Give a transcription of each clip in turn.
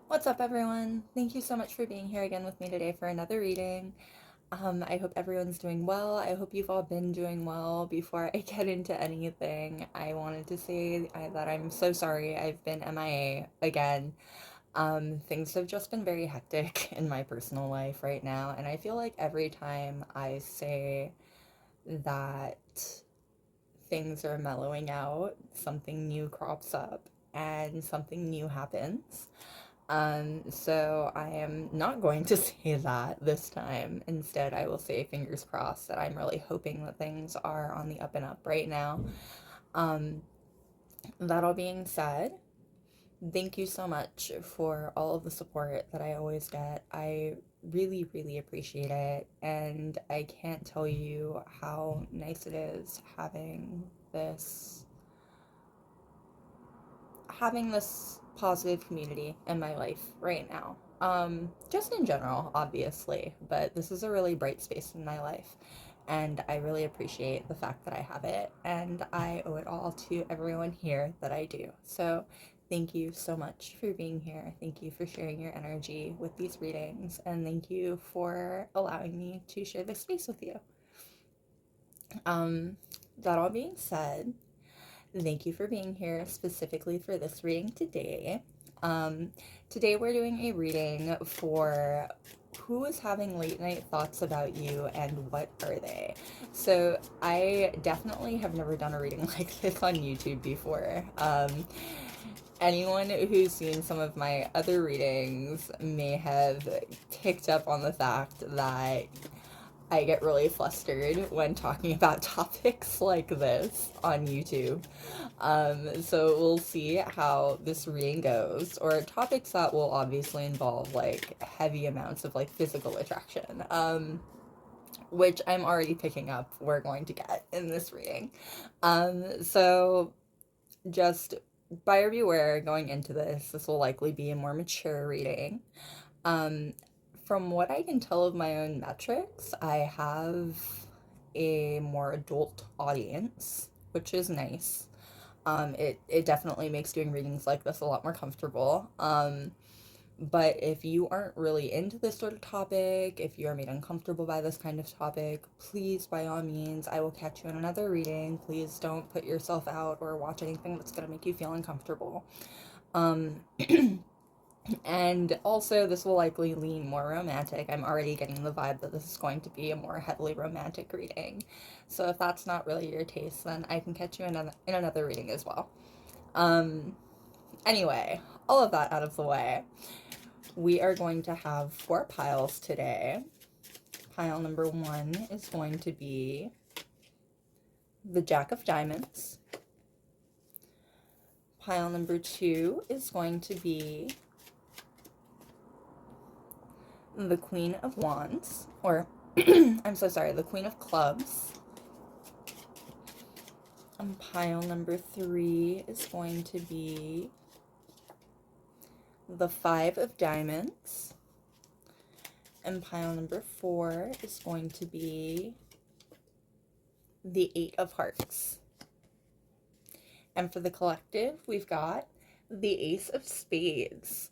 What's up, everyone? Thank you so much for being here again with me today for another reading. I hope everyone's doing well. I hope you've all been doing well. Before I get into anything, I wanted to say that I'm so sorry I've been MIA again. Things have just been very hectic in my personal life right now, and I feel like every time I say that things are mellowing out, something new crops up and something new happens. So I am not going to say that this time. Instead, I will say fingers crossed that I'm really hoping that things are on the up and up right now. Um, that all being said, thank you so much for all of the support that I always get. I really, really appreciate it. And I can't tell you how nice it is this having this positive community in my life right now. Just in general, obviously, but this is a really bright space in my life, and I really appreciate the fact that I have it, and I owe it all to everyone here that I do. So, thank you so much for being here. Thank you for sharing your energy with these readings, and thank you for allowing me to share this space with you. Um, that all being said, thank you for being here specifically for this reading today. Um, Today we're doing a reading for who is having late night thoughts about you and what are they. So I definitely have never done a reading like this on YouTube before. Anyone who's seen some of my other readings may have picked up on the fact that I get really flustered when talking about topics like this on YouTube. So we'll see how this reading goes, or topics that will obviously involve like heavy amounts of like physical attraction, which I'm already picking up we're going to get in this reading. So just buyer beware going into this. This will likely be a more mature reading. Um, from what I can tell of my own metrics, I have a more adult audience, which is nice. It definitely makes doing readings like this a lot more comfortable. But if you aren't really into this sort of topic, if you are made uncomfortable by this kind of topic, please, by all means, I will catch you in another reading. Please don't put yourself out or watch anything that's going to make you feel uncomfortable. Um, And also, this will likely lean more romantic. I'm already getting the vibe that this is going to be a more heavily romantic reading. So if that's not really your taste, then I can catch you in another reading as well. Um, anyway, all of that out of the way, we are going to have 4 piles today. Pile number 1 is going to be the Jack of Diamonds. Pile number 2 is going to be the Queen of Wands, or I'm so sorry, the Queen of Clubs. And pile number 3 is going to be the Five of Diamonds. And pile number 4 is going to be the Eight of Hearts. And for the collective, we've got the Ace of Spades.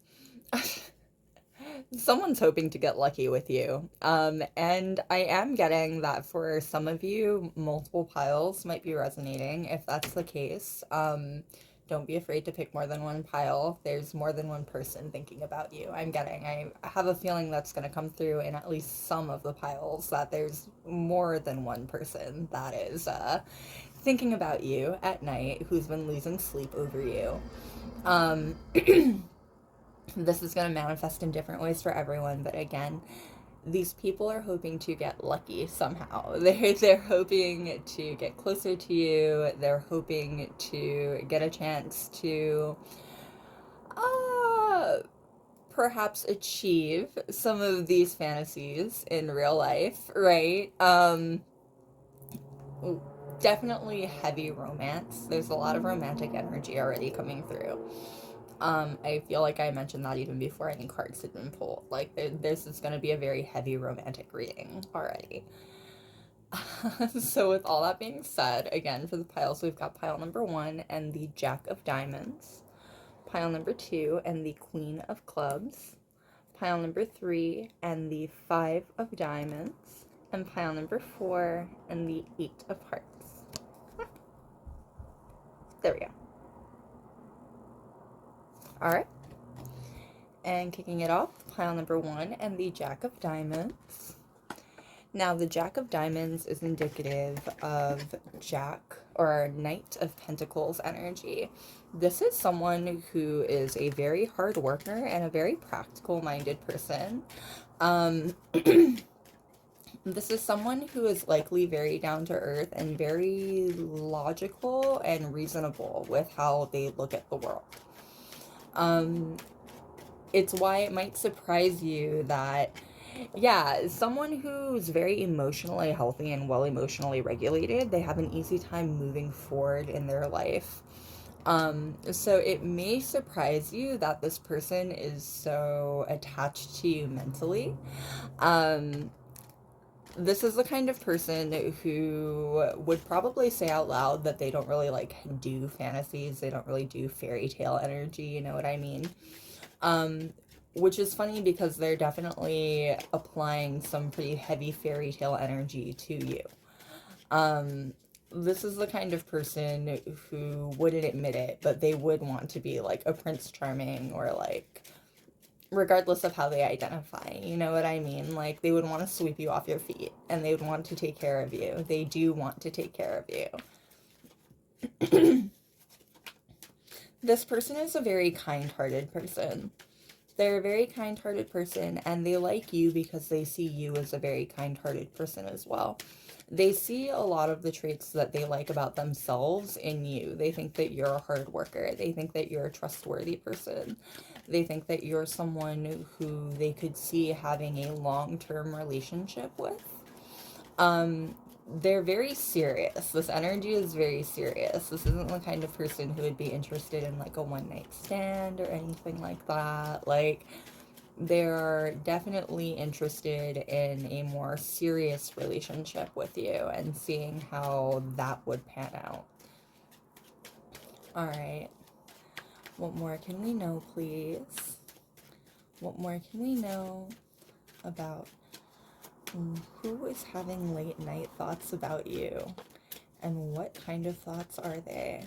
Someone's hoping to get lucky with you. And I am getting that for some of you, multiple piles might be resonating. If that's the case, don't be afraid to pick more than one pile. There's more than one person thinking about you. I have a feeling that's going to come through in at least some of the piles, that there's more than one person that is thinking about you at night, who's been losing sleep over you. Um, this is going to manifest in different ways for everyone, but again, these people are hoping to get lucky somehow. They're hoping to get closer to you. They're hoping to get a chance to uh perhaps achieve some of these fantasies in real life, right? Definitely heavy romance. There's a lot of romantic energy already coming through. I feel like I mentioned that even before any cards had been pulled. Like, this is going to be a very heavy romantic reading already. So with all that being said, again, for the piles, we've got pile number 1 and the Jack of Diamonds. pile number 2 and the Queen of Clubs, pile number 3 and the Five of Diamonds, and pile number 4 and the Eight of Hearts. There we go. Alright. And kicking it off, pile number 1 and the Jack of Diamonds. Now, the Jack of Diamonds is indicative of Jack or Knight of Pentacles energy. This is someone who is a very hard worker and a very practical-minded person. This is someone who is likely very down to earth and very logical and reasonable with how they look at the world. It's why it might surprise you that, yeah, someone who's very emotionally healthy and well emotionally regulated, they have an easy time moving forward in their life. So it may surprise you that this person is so attached to you mentally. This is the kind of person who would probably say out loud that they don't really like do fantasies, they don't really do fairy tale energy, you know what I mean? Which is funny because they're definitely applying some pretty heavy fairy tale energy to you. This is the kind of person who wouldn't admit it, but they would want to be like a Prince Charming or like, regardless of how they identify, you know what I mean? Like, they would want to sweep you off your feet, and they would want to take care of you. They do want to take care of you. This person is a very kind-hearted person. They're a very kind-hearted person, and they like you because they see you as a very kind-hearted person as well. They see a lot of the traits that they like about themselves in you. They think that you're a hard worker. They think that you're a trustworthy person. They think that you're someone who they could see having a long-term relationship with. They're very serious. This energy is very serious. This isn't the kind of person who would be interested in like a one-night stand or anything like that. Like, they're definitely interested in a more serious relationship with you and seeing how that would pan out. Alright. What more can we know, please? What more can we know about who is having late night thoughts about you? And what kind of thoughts are they?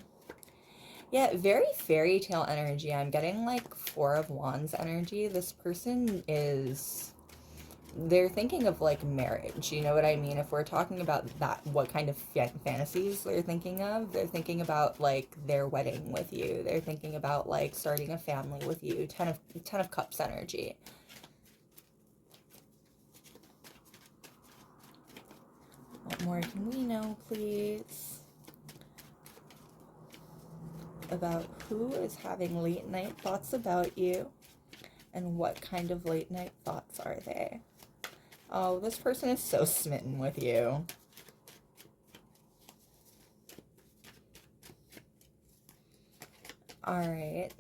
Yeah, very fairy tale energy. I'm getting like Four of Wands energy. This person is, they're thinking of like marriage, you know what I mean? If we're talking about that, what kind of fantasies they're thinking of, they're thinking about like their wedding with you. They're thinking about like starting a family with you. Ten of Cups energy. What more can we know, please, about who is having late night thoughts about you and what kind of late night thoughts are they? Oh, this person is so smitten with you. Alright,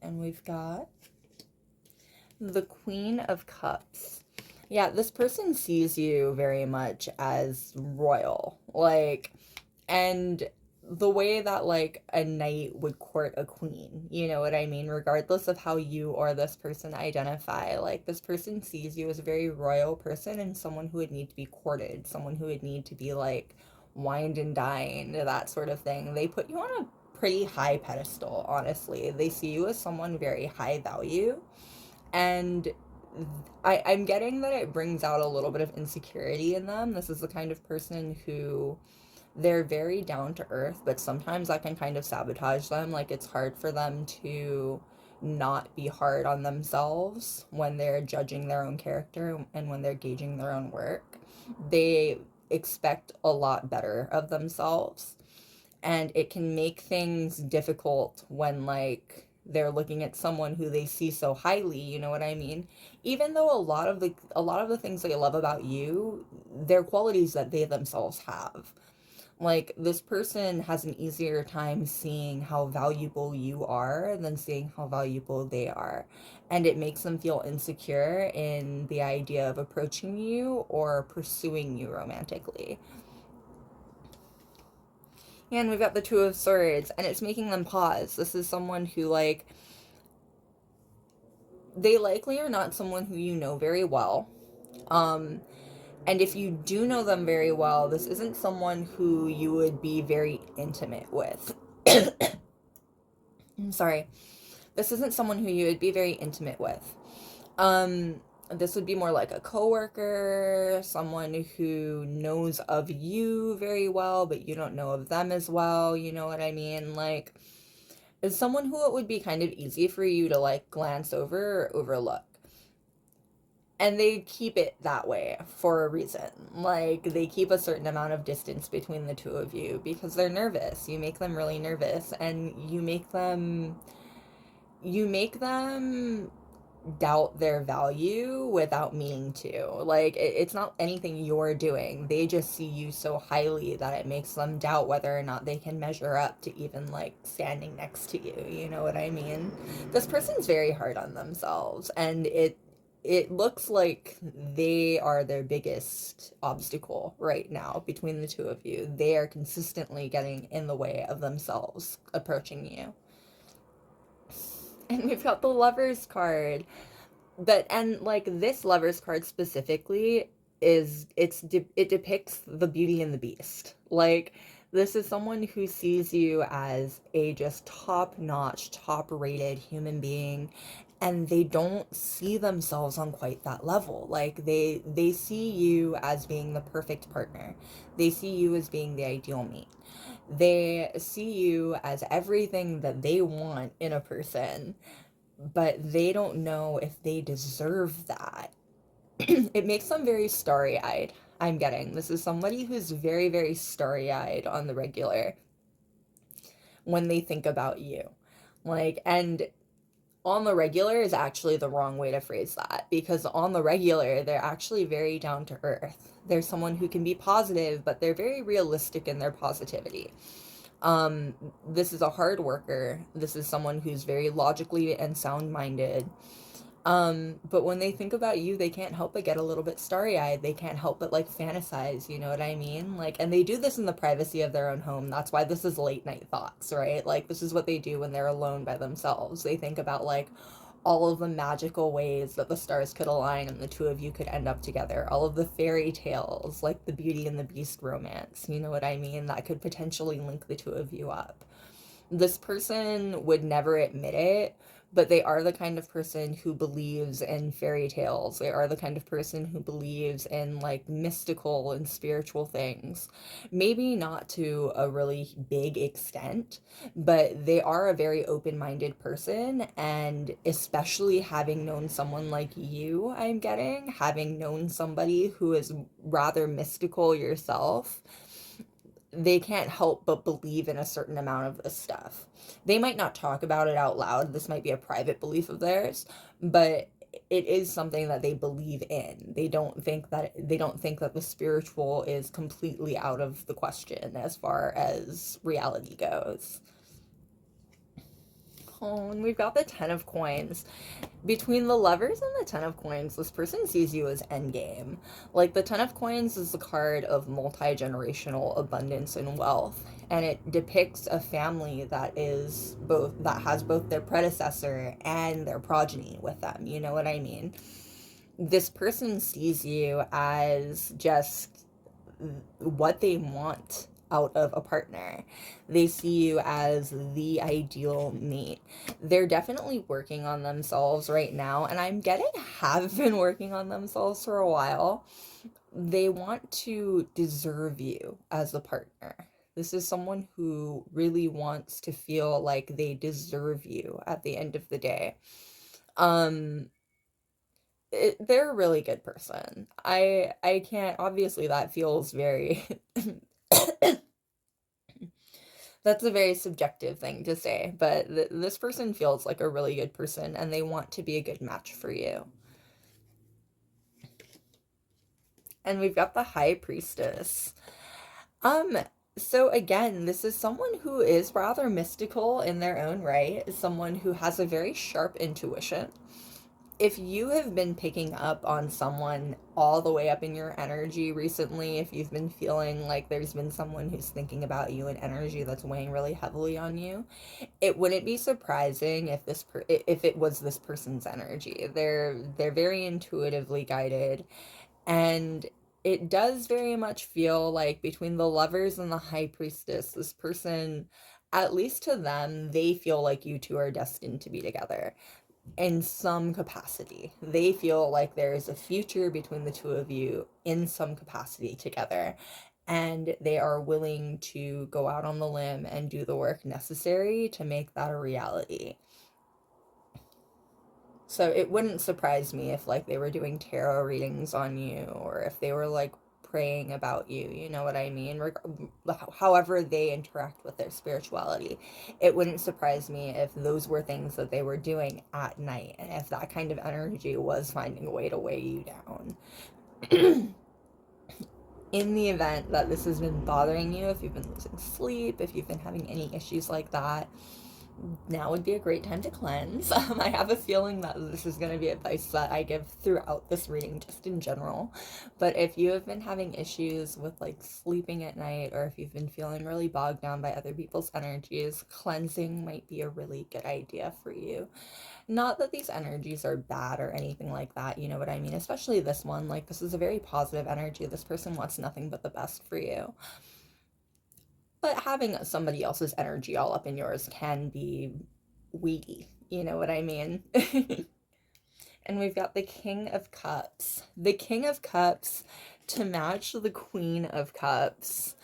and we've got the Queen of Cups. Yeah, this person sees you very much as royal, like, and the way that like a knight would court a queen, you know what I mean? Regardless of how you or this person identify, like, this person sees you as a very royal person and someone who would need to be courted, someone who would need to be like wined and dined, that sort of thing. They put you on a pretty high pedestal, honestly. They see you as someone very high value, and I'm getting that it brings out a little bit of insecurity in them. This is the kind of person who, they're very down to earth, but sometimes that can kind of sabotage them. Like, it's hard for them to not be hard on themselves when they're judging their own character and when they're gauging their own work. They expect a lot better of themselves, and it can make things difficult when like they're looking at someone who they see so highly, you know what I mean? Even though a lot of the things they love about you, they're qualities that they themselves have. Like, this person has an easier time seeing how valuable you are than seeing how valuable they are. And it makes them feel insecure in the idea of approaching you or pursuing you romantically. And we've got the Two of Swords, and it's making them pause. This is someone who, like, they likely are not someone who you know very well. Um, and if you do know them very well, this isn't someone who you would be very intimate with. I'm sorry. This isn't someone who you would be very intimate with. Um, this would be more like a coworker, someone who knows of you very well, but you don't know of them as well. You know what I mean? Like, is someone who it would be kind of easy for you to like glance over or overlook. And they keep it that way for a reason. Like, they keep a certain amount of distance between the two of you because they're nervous. You make them really nervous, and you make them doubt their value without meaning to. Like, it's not anything you're doing. They just see you so highly that it makes them doubt whether or not they can measure up to even like standing next to you. You know what I mean? This person's very hard on themselves, and it looks like they are their biggest obstacle right now between the two of you. They are consistently getting in the way of themselves approaching you. And we've got the Lovers card. And like this Lovers card specifically it depicts the Beauty and the Beast. Like, this is someone who sees you as a just top-notch, top-rated human being, and they don't see themselves on quite that level. Like, they see you as being the perfect partner. They see you as being the ideal mate. They see you as everything that they want in a person, but they don't know if they deserve that. It makes them very starry-eyed. I'm getting this is somebody who's very, very starry-eyed on the regular when they think about you. Like, and on the regular is actually the wrong way to phrase that, because on the regular, they're actually very down to earth. They're someone who can be positive, but they're very realistic in their positivity. This is a hard worker. This is someone who's very logically and sound-minded. But when they think about you, they can't help but get a little bit starry-eyed. They can't help but like fantasize, you know what I mean? Like, and they do this in the privacy of their own home. That's why this is late night thoughts, right? Like, this is what they do when they're alone by themselves. They think about like all of the magical ways that the stars could align and the two of you could end up together. All of the fairy tales, like the Beauty and the Beast romance, you know what I mean? That could potentially link the two of you up. This person would never admit it, but they are the kind of person who believes in fairy tales. They are the kind of person who believes in like mystical and spiritual things. Maybe not to a really big extent, but they are a very open-minded person, and especially having known someone like you, I'm getting, having known somebody who is rather mystical yourself, they can't help but believe in a certain amount of this stuff. They might not talk about it out loud. This might be a private belief of theirs, but it is something that they believe in. They don't think that the spiritual is completely out of the question as far as reality goes. Oh, and we've got the Ten of Coins. Between the Lovers and the Ten of Coins, this person sees you as endgame. Like, the Ten of Coins is the card of multi-generational abundance and wealth, and it depicts a family that has both their predecessor and their progeny with them. You know what I mean? This person sees you as just what they want out of a partner. They see you as the ideal mate. They're definitely working on themselves right now, and I'm getting have been working on themselves for a while. They want to deserve you as a partner. This is someone who really wants to feel like they deserve you at the end of the day. Um, they're a really good person. I can't, obviously that feels very that's a very subjective thing to say, but this person feels like a really good person, and they want to be a good match for you. And we've got the High Priestess. Um, so again, this is someone who is rather mystical in their own right, someone who has a very sharp intuition. if you have been picking up on someone all the way up in your energy recently, if you've been feeling like there's been someone who's thinking about you in energy that's weighing really heavily on you, it wouldn't be surprising if if it was this person's energy. They're very intuitively guided, and it does very much feel like between the Lovers and the High Priestess, this person, at least to them, they feel like you two are destined to be together in some capacity. They feel like there is a future between the two of you in some capacity together. And they are willing to go out on the limb and do the work necessary to make that a reality. So it wouldn't surprise me if like they were doing tarot readings on you, or if they were like praying about you, you know what I mean? However they interact with their spirituality. It wouldn't surprise me if those were things that they were doing at night, and if that kind of energy was finding a way to weigh you down. In the event that this has been bothering you, if you've been losing sleep, if you've been having any issues like that, now would be a great time to cleanse. I have a feeling that this is going to be advice that I give throughout this reading, just in general. But if you have been having issues with like sleeping at night, or if you've been feeling really bogged down by other people's energies, cleansing might be a really good idea for you. Not that these energies are bad or anything like that, you know what I mean? Especially this one, like this is a very positive energy. This person wants nothing but the best for you. But having somebody else's energy all up in yours can be weedy, you know what I mean? And we've got the King of Cups. The King of Cups to match the Queen of Cups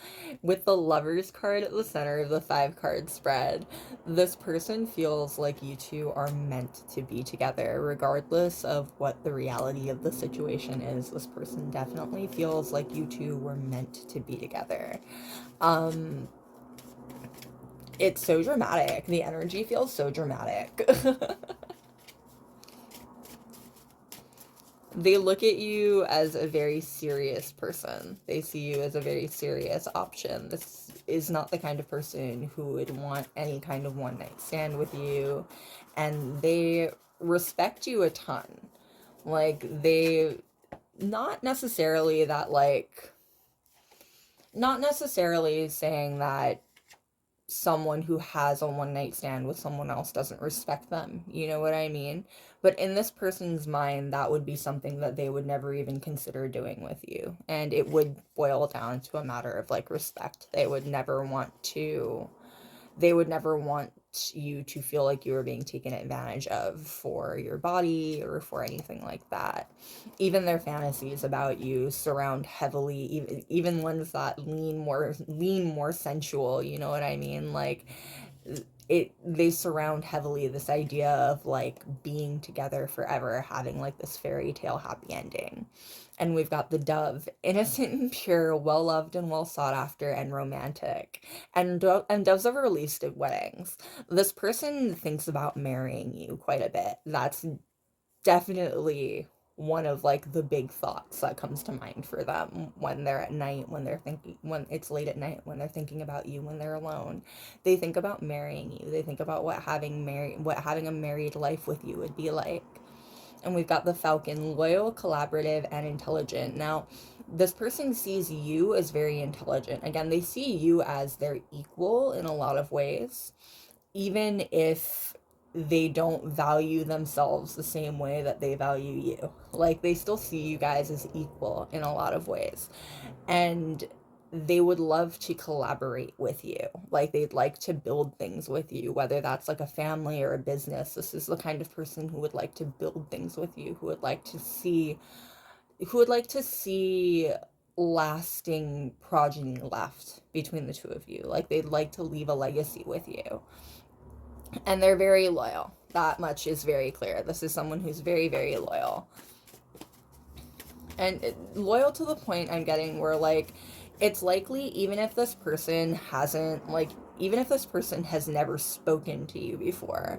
with the Lovers card at the center of the 5-card spread. This person feels like you two are meant to be together, regardless of what the reality of the situation is. This person definitely feels like you two were meant to be together. It's so dramatic. The energy feels so dramatic. They look at you as a very serious person. They see you as a very serious option. This is not the kind of person who would want any kind of one-night stand with you. And they respect you a ton. Like, they, not necessarily that, like, not necessarily saying that someone who has a one-night stand with someone else doesn't respect them, you know what I mean? But in this person's mind, that would be something that they would never even consider doing with you, and it would boil down to a matter of like respect. They would never want you to feel like you were being taken advantage of for your body or for anything like that. Even their fantasies about you surround heavily, even ones that lean more sensual, you know what I mean? Like, they surround heavily this idea of like being together forever, having like this fairy tale happy ending. And we've got the Dove, innocent and pure, well loved and well sought after and romantic. And doves are released at weddings. This person thinks about marrying you quite a bit. That's definitely one of like the big thoughts that comes to mind for them when they're at night, when it's late at night, when they're thinking about you, when they're alone. They think about marrying you. They think about what having a married life with you would be like. And we've got the Falcon, loyal, collaborative, and intelligent. Now, this person sees you as very intelligent. Again, they see you as their equal in a lot of ways, even if they don't value themselves the same way that they value you. Like, they still see you guys as equal in a lot of ways. And they would love to collaborate with you. Like, they'd like to build things with you, whether that's like a family or a business. This is the kind of person who would like to build things with you, who would like to see lasting progeny left between the two of you. Like, they'd like to leave a legacy with you. And they're very loyal. That much is very clear. This is someone who's very, very loyal. And loyal to the point I'm getting where, like, it's likely even if this person hasn't, like, even if this person has never spoken to you before,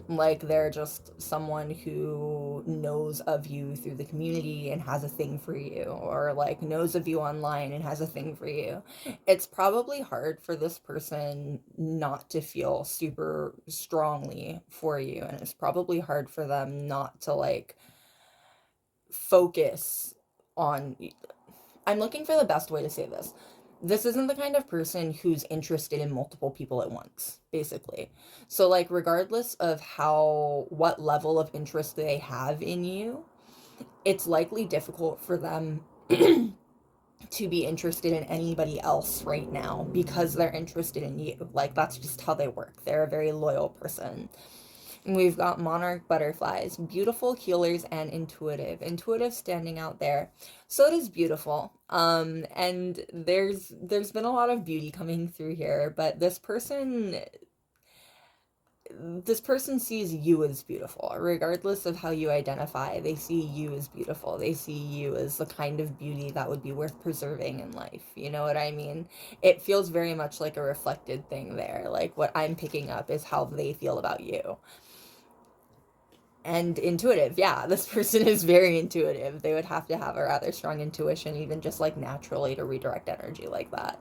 like they're just someone who knows of you through the community and has a thing for you, or like knows of you online and has a thing for you, it's probably hard for this person not to feel super strongly for you, and it's probably hard for them not to like focus on. I'm looking for the best way to say this. This isn't the kind of person who's interested in multiple people at once, basically. So, like, regardless of what level of interest they have in you, it's likely difficult for them to be interested in anybody else right now because they're interested in you. Like, that's just how they work. They're a very loyal person. And we've got monarch butterflies, beautiful, healers, and intuitive. Intuitive standing out there. So does beautiful. And there's been a lot of beauty coming through here, but this person sees you as beautiful, regardless of how you identify. They see you as beautiful. They see you as the kind of beauty that would be worth preserving in life. You know what I mean? It feels very much like a reflected thing there. Like what I'm picking up is how they feel about you. And intuitive, yeah, this person is very intuitive. They would have to have a rather strong intuition, even just like naturally, to redirect energy like that.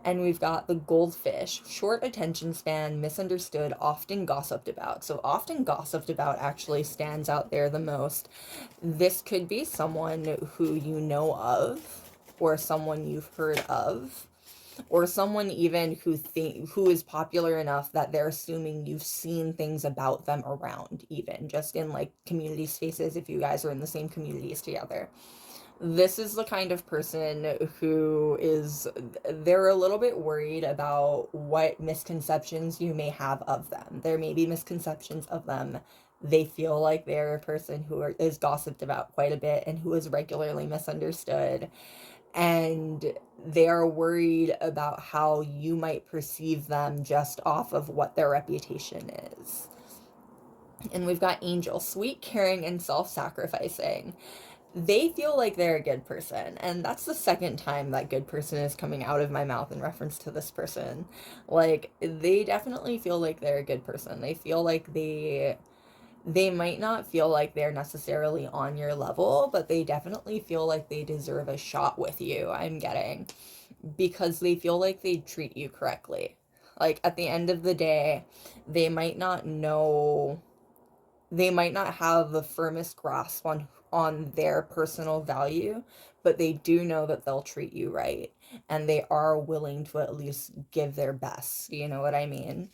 And we've got the goldfish, short attention span, misunderstood, often gossiped about. So often gossiped about actually stands out there the most. This could be someone who you know of, or someone you've heard of, or someone even who is popular enough that they're assuming you've seen things about them around, even just in like community spaces if you guys are in the same communities together. This is the kind of person who they're a little bit worried about what misconceptions you may have of them. There may be misconceptions of them. They feel like they're a person who is gossiped about quite a bit and who is regularly misunderstood. And they are worried about how you might perceive them just off of what their reputation is. And we've got angel, sweet, caring, and self-sacrificing. They feel like they're a good person, and that's the second time that good person is coming out of my mouth in reference to this person. Like, they definitely feel like they're a good person. They feel like they might not feel like they're necessarily on your level, but they definitely feel like they deserve a shot with you, I'm getting, because they feel like they treat you correctly. Like, at the end of the day, they might not know, they might not have the firmest grasp on their personal value, but they do know that they'll treat you right, and they are willing to at least give their best, you know what I mean?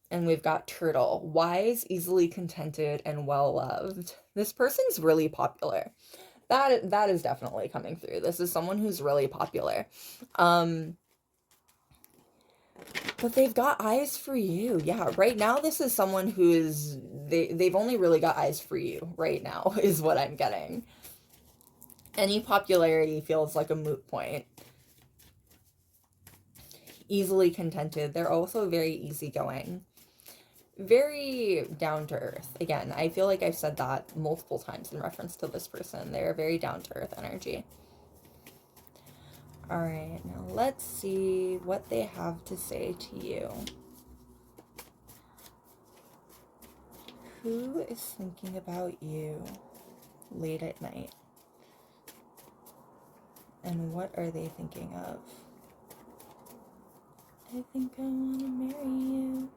And we've got turtle, wise, easily contented, and well-loved. This person's really popular. That is definitely coming through. This is someone who's really popular. But they've got eyes for you. Yeah, right now this is someone who is they've only really got eyes for you right now is what I'm getting. Any popularity feels like a moot point. Easily contented. They're also very easygoing. Very down to earth. Again, I feel like I've said that multiple times in reference to this person. They're very down to earth energy. All right, now let's see what they have to say to you. Who is thinking about you late at night? And what are they thinking of? I think I want to marry you.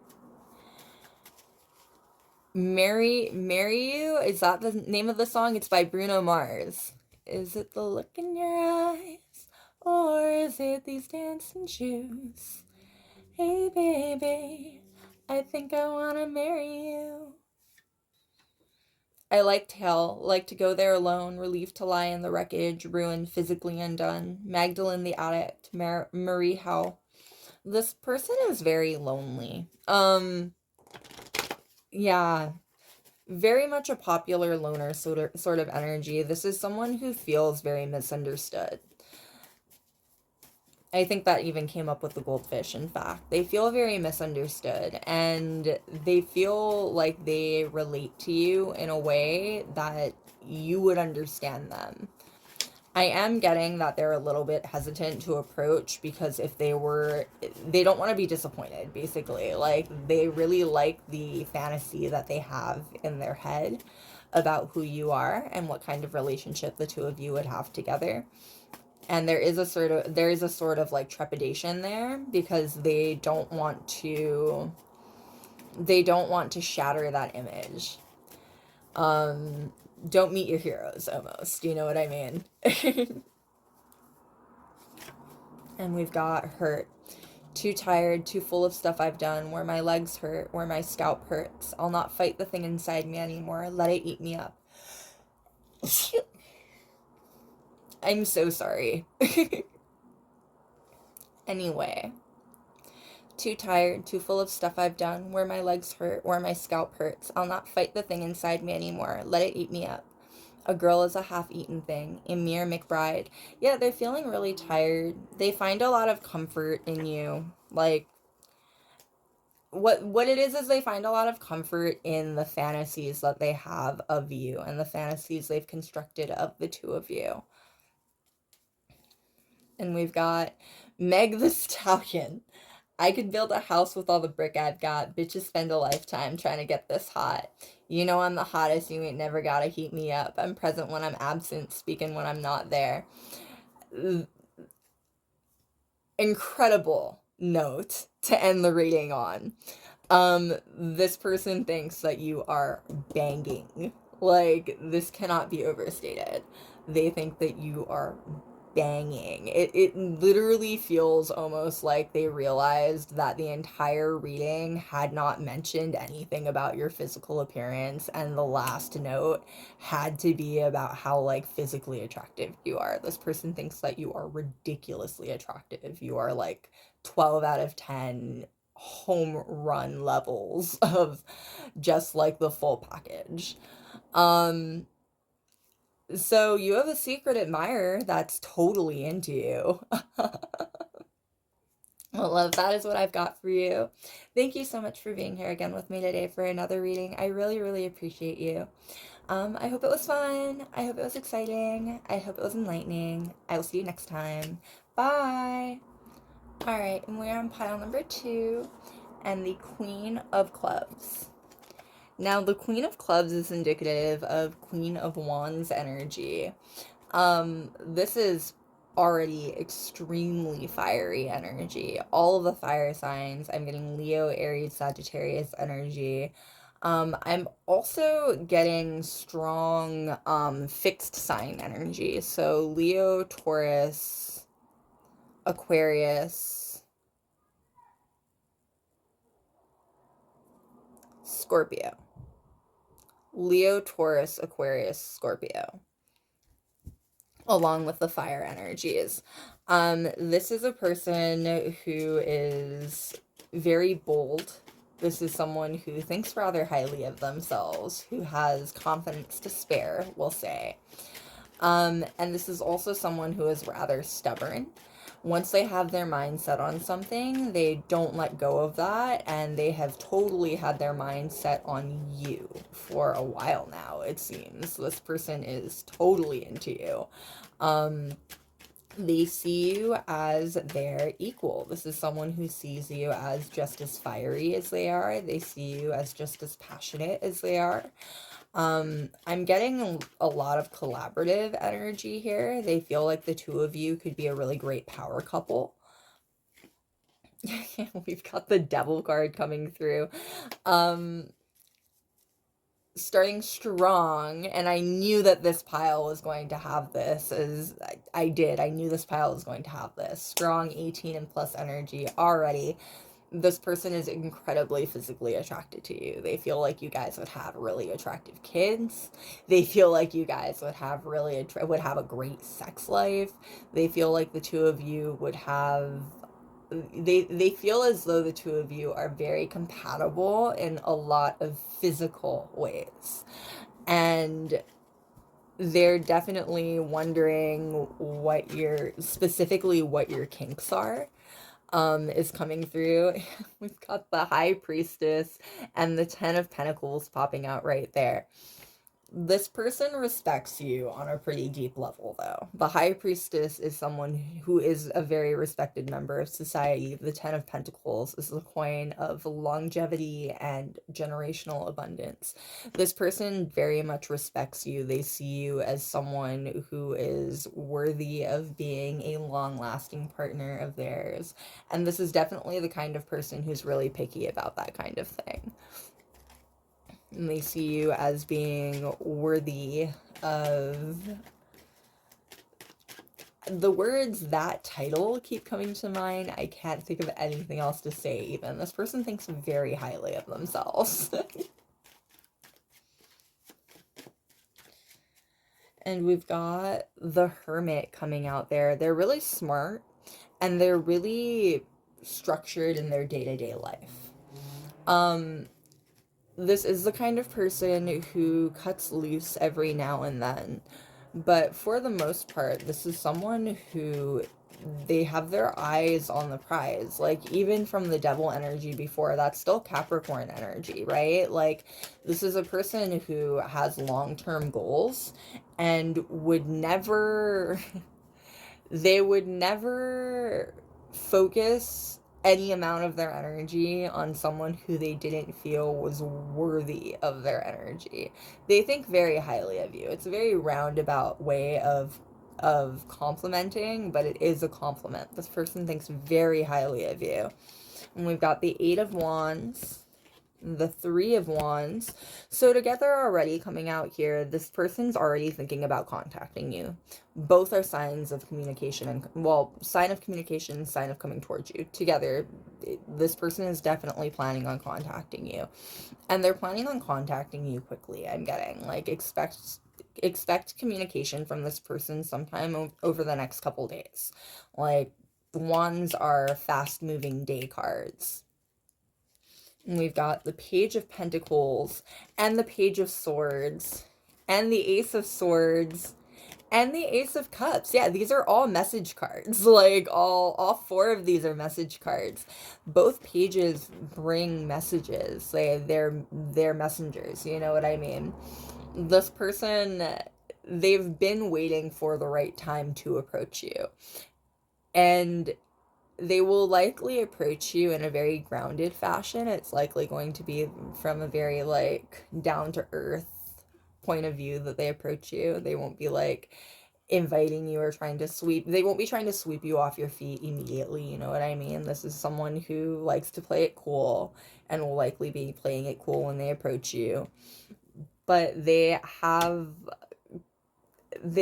Marry You? Is that the name of the song? It's by Bruno Mars. Is it the look in your eyes? Or is it these dancing shoes? Hey baby, I think I want to marry you. I like hell, like to go there alone, relieved to lie in the wreckage, ruined, physically undone. Magdalene the addict, Marie Howe. This person is very lonely. Yeah, very much a popular loner sort of energy. This is someone who feels very misunderstood. I think that even came up with the goldfish, in fact. They feel very misunderstood, and they feel like they relate to you in a way that you would understand them. I am getting that they're a little bit hesitant to approach because they don't want to be disappointed, basically. Like, they really like the fantasy that they have in their head about who you are and what kind of relationship the two of you would have together. And there is a sort of like trepidation there because they don't want to shatter that image. Don't meet your heroes, almost. You know what I mean? And we've got hurt. Too tired, too full of stuff I've done, where my legs hurt, where my scalp hurts. I'll not fight the thing inside me anymore. Let it eat me up. I'm so sorry. Anyway. Too tired, too full of stuff I've done, where my legs hurt, where my scalp hurts. I'll not fight the thing inside me anymore. Let it eat me up. A girl is a half-eaten thing. Emir McBride. Yeah, they're feeling really tired. They find a lot of comfort in you. Like, what it is they find a lot of comfort in the fantasies that they have of you and the fantasies they've constructed of the two of you. And we've got Meg the Stallion. I could build a house with all the brick I've got. Bitches spend a lifetime trying to get this hot. You know I'm the hottest, you ain't never gotta heat me up. I'm present when I'm absent, speaking when I'm not there. Incredible note to end the reading on. This person thinks that you are banging. Like, this cannot be overstated. They think that you are banging. It literally feels almost like they realized that the entire reading had not mentioned anything about your physical appearance, and the last note had to be about how, like, physically attractive you are. This person thinks that you are ridiculously attractive. You are like 12 out of 10 home run levels of just like the full package. So you have a secret admirer that's totally into you. Well, love, that is what I've got for you. Thank you so much for being here again with me today for another reading. I really, really appreciate you. I hope it was fun. I hope it was exciting. I hope it was enlightening. I will see you next time. Bye. All right, and we're on pile number 2, and the Queen of Clubs. Now, the Queen of Clubs is indicative of Queen of Wands energy. This is already extremely fiery energy. All of the fire signs. I'm getting Leo, Aries, Sagittarius energy. I'm also getting strong fixed sign energy. So Leo, Taurus, Aquarius, Scorpio. Leo, Taurus, Aquarius, Scorpio, along with the fire energies. This is a person who is very bold. This is someone who thinks rather highly of themselves, who has confidence to spare, we'll say. And this is also someone who is rather stubborn. Once they have their mind set on something, they don't let go of that, and they have totally had their mind set on you for a while now, it seems. This person is totally into you. They see you as their equal. This is someone who sees you as just as fiery as they are. They see you as just as passionate as they are. I'm getting a lot of collaborative energy here. They feel like the two of you could be a really great power couple. We've got the Devil card coming through. Starting strong, and I knew that this pile was going to have this, as I knew this pile was going to have this. Strong 18 and plus energy already. This person is incredibly physically attracted to you. They feel like you guys would have really attractive kids. They feel like you guys would have would have a great sex life. They feel like the two of you would have they feel as though the two of you are very compatible in a lot of physical ways. And they're definitely wondering what your kinks are. Is coming through. We've got the High Priestess and the 10 of Pentacles popping out right there. This person respects you on a pretty deep level, though. The High Priestess is someone who is a very respected member of society. The Ten of Pentacles is the coin of longevity and generational abundance. This person very much respects you. They see you as someone who is worthy of being a long-lasting partner of theirs. And this is definitely the kind of person who's really picky about that kind of thing. And they see you as being worthy of... The words "that title" keep coming to mind. I can't think of anything else to say even. This person thinks very highly of themselves. And we've got the Hermit coming out there. They're really smart and they're really structured in their day-to-day life. This is the kind of person who cuts loose every now and then. But for the most part, this is someone who they have their eyes on the prize. Like, even from the Devil energy before, that's still Capricorn energy, right? Like, this is a person who has long-term goals and would never... they would never focus any amount of their energy on someone who they didn't feel was worthy of their energy. They think very highly of you. It's a very roundabout way of complimenting, but it is a compliment. This person thinks very highly of you. And we've got the Eight of Wands, the Three of Wands. So together already coming out here, this person's already thinking about contacting you. Both are signs of communication and, well, sign of communication, sign of coming towards you. Together, this person is definitely planning on contacting you. And they're planning on contacting you quickly, I'm getting. Like, expect communication from this person sometime over the next couple days. Like, Wands are fast-moving day cards. And we've got the Page of Pentacles, and the Page of Swords, and the Ace of Swords, and the Ace of Cups. Yeah, these are all message cards. Like, all four of these are message cards. Both pages bring messages. They're messengers, you know what I mean? This person, they've been waiting for the right time to approach you. And they will likely approach you in a very grounded fashion. It's likely going to be from a very, like, down-to-earth point of view that they approach you. They won't be, like, inviting you or they won't be trying to sweep you off your feet immediately, you know what I mean? This is someone who likes to play it cool and will likely be playing it cool when they approach you. But they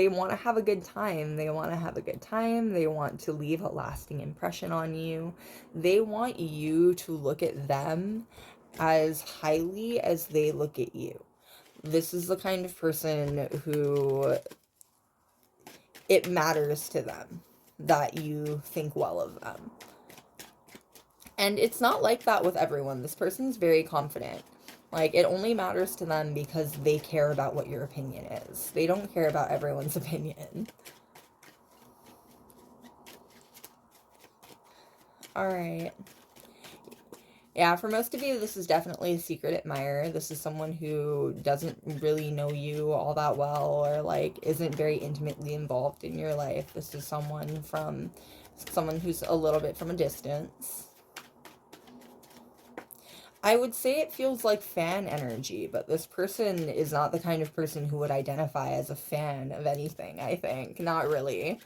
want to have a good time. They want to leave a lasting impression on you. They want you to look at them as highly as they look at you. This is the kind of person who it matters to them that you think well of them. And it's not like that with everyone. This person's very confident. Like, it only matters to them because they care about what your opinion is. They don't care about everyone's opinion. Alright. Yeah, for most of you, this is definitely a secret admirer. This is someone who doesn't really know you all that well, or, like, isn't very intimately involved in your life. This is someone who's a little bit from a distance. I would say it feels like fan energy, but this person is not the kind of person who would identify as a fan of anything, I think. Not really.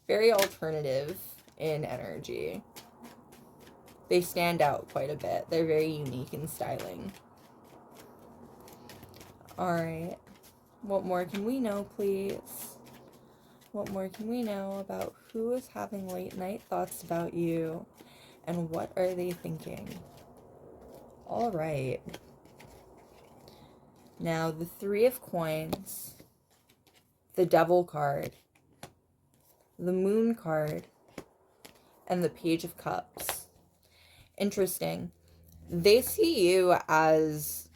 Very alternative in energy. They stand out quite a bit. They're very unique in styling. Alright. What more can we know, please? What more can we know about who is having late night thoughts about you? And what are they thinking? All right. Now, the Three of Coins, the Devil card, the Moon card, and the Page of Cups. Interesting. They see you as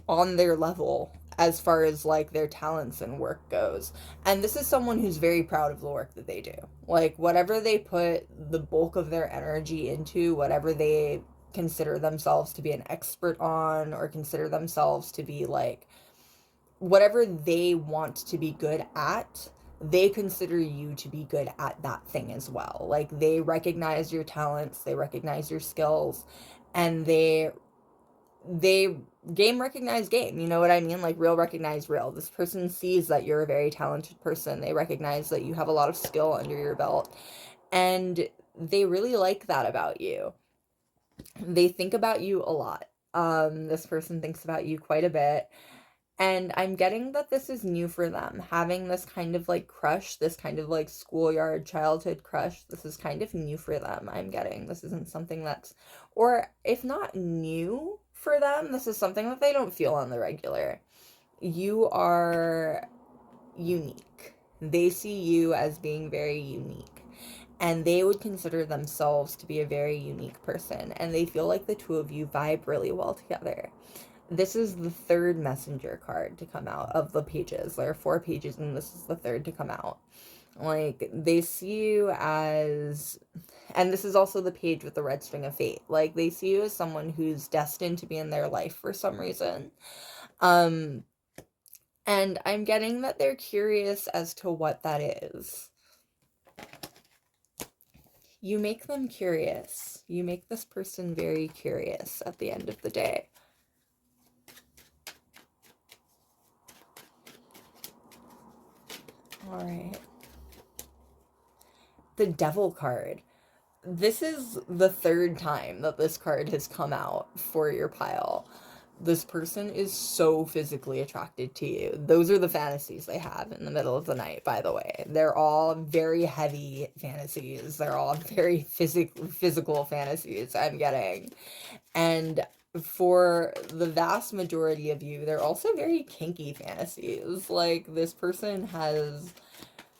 on their level as far as, like, their talents and work goes. And this is someone who's very proud of the work that they do. Like, whatever they put the bulk of their energy into, whatever they consider themselves to be an expert on, or consider themselves to be like whatever they want to be good at, they consider you to be good at that thing as well. Like they recognize your talents, they recognize your skills, and they game recognize game, you know what I mean? Like real recognize real. This person sees that you're a very talented person. They recognize that you have a lot of skill under your belt, and they really like that about you. They think about you a lot. This person thinks about you quite a bit. And I'm getting that this is new for them. Having this kind of like crush, this kind of like schoolyard childhood crush, this is kind of new for them. I'm getting this isn't something that's, or if not new for them, this is something that they don't feel on the regular. You are unique. They see you as being very unique. And they would consider themselves to be a very unique person. And they feel like the two of you vibe really well together. This is the third messenger card to come out of the pages. There are 4 pages, and this is the third to come out. Like, they see you as, and this is also the page with the red string of fate. Like, they see you as someone who's destined to be in their life for some reason. And I'm getting that they're curious as to what that is. You make them curious. You make this person very curious at the end of the day. All right. The Devil card. This is the third time that this card has come out for your pile. This person is so physically attracted to you. Those are the fantasies they have in the middle of the night, by the way. They're all very heavy fantasies. They're all very physical fantasies I'm getting. And for the vast majority of you, they're also very kinky fantasies. Like, this person has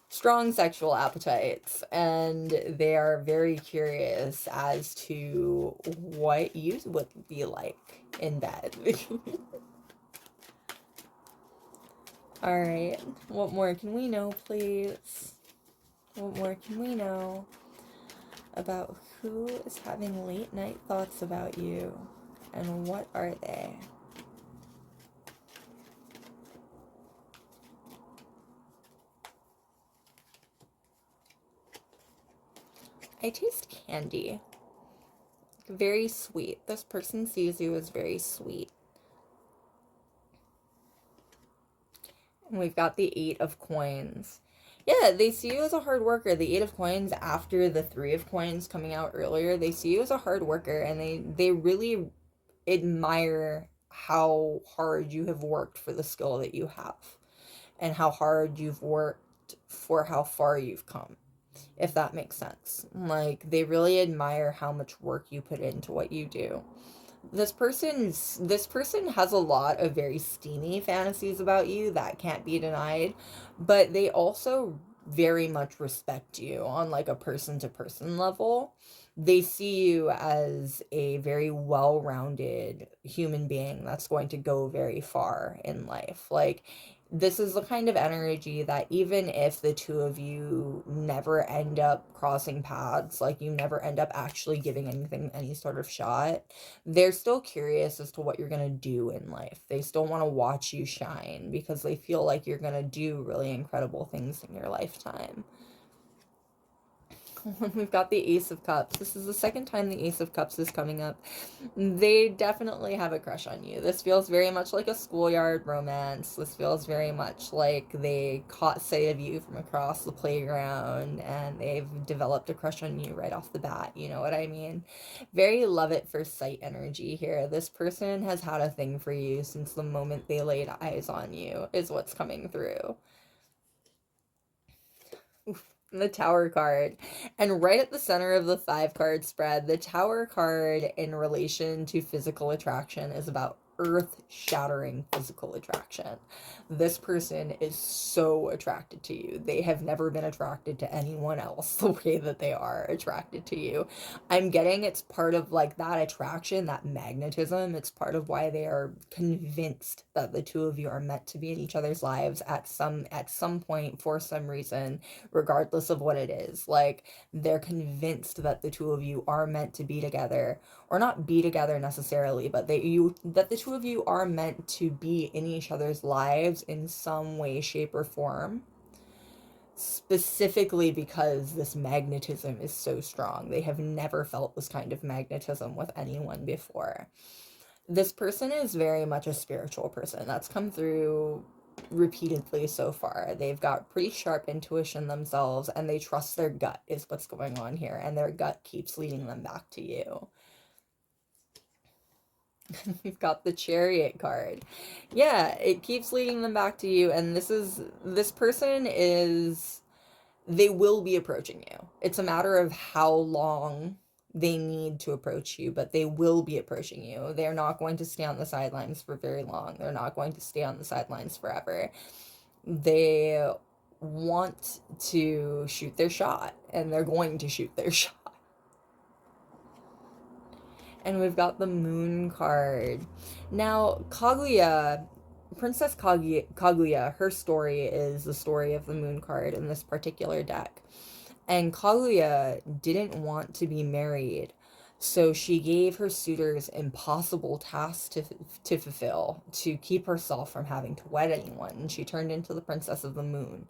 strong sexual appetites, and they are very curious as to what you would be like in bed. All right, what more can we know, please? What more can we know about who is having late night thoughts about you, and what are they? I taste candy. Very sweet. This person sees you as very sweet. And we've got the 8 of coins. Yeah, they see you as a hard worker. The 8 of coins after the 3 of coins coming out earlier, they see you as a hard worker, and they really admire how hard you have worked for the skill that you have, and how hard you've worked for how far you've come, if that makes sense. Like, they really admire how much work you put into what you do. This person has a lot of very steamy fantasies about you that can't be denied, but they also very much respect you on like a person to person level. They see you as a very well-rounded human being that's going to go very far in life. Like, this is the kind of energy that even if the two of you never end up crossing paths, like you never end up actually giving anything any sort of shot, they're still curious as to what you're going to do in life. They still want to watch you shine because they feel like you're going to do really incredible things in your lifetime. When we've got the Ace of Cups, this is the second time the Ace of Cups is coming up. They definitely have a crush on you. This feels very much like a schoolyard romance. This feels very much like they caught sight of you from across the playground and they've developed a crush on you right off the bat. You know what I mean? Very love at first sight energy here. This person has had a thing for you since the moment they laid eyes on you, is what's coming through. The Tower card. And right at the center of the 5 card spread, the Tower card in relation to physical attraction is about earth-shattering physical attraction. This person is so attracted to you. They have never been attracted to anyone else the way that they are attracted to you. I'm getting it's part of like that attraction, that magnetism. It's part of why they are convinced that the two of you are meant to be in each other's lives at some point for some reason, regardless of what it is. Like, they're convinced that the two of you are meant to be together, or not be together necessarily, but that the two of you are meant to be in each other's lives in some way, shape, or form. Specifically because this magnetism is so strong. They have never felt this kind of magnetism with anyone before. This person is very much a spiritual person. That's come through repeatedly so far. They've got pretty sharp intuition themselves, and they trust their gut is what's going on here, and their gut keeps leading them back to you. We've got the Chariot card. Yeah, it keeps leading them back to you, and this person is, they will be approaching you. It's a matter of how long they need to approach you, but they will be approaching you. They're not going to stay on the sidelines for very long. They're not going to stay on the sidelines forever. They want to shoot their shot, and they're going to shoot their shot. And we've got the Moon card. Now, Princess Kaguya, her story is the story of the Moon card in this particular deck. And Kaguya didn't want to be married, so she gave her suitors impossible tasks to fulfill to keep herself from having to wed anyone, and she turned into the Princess of the Moon.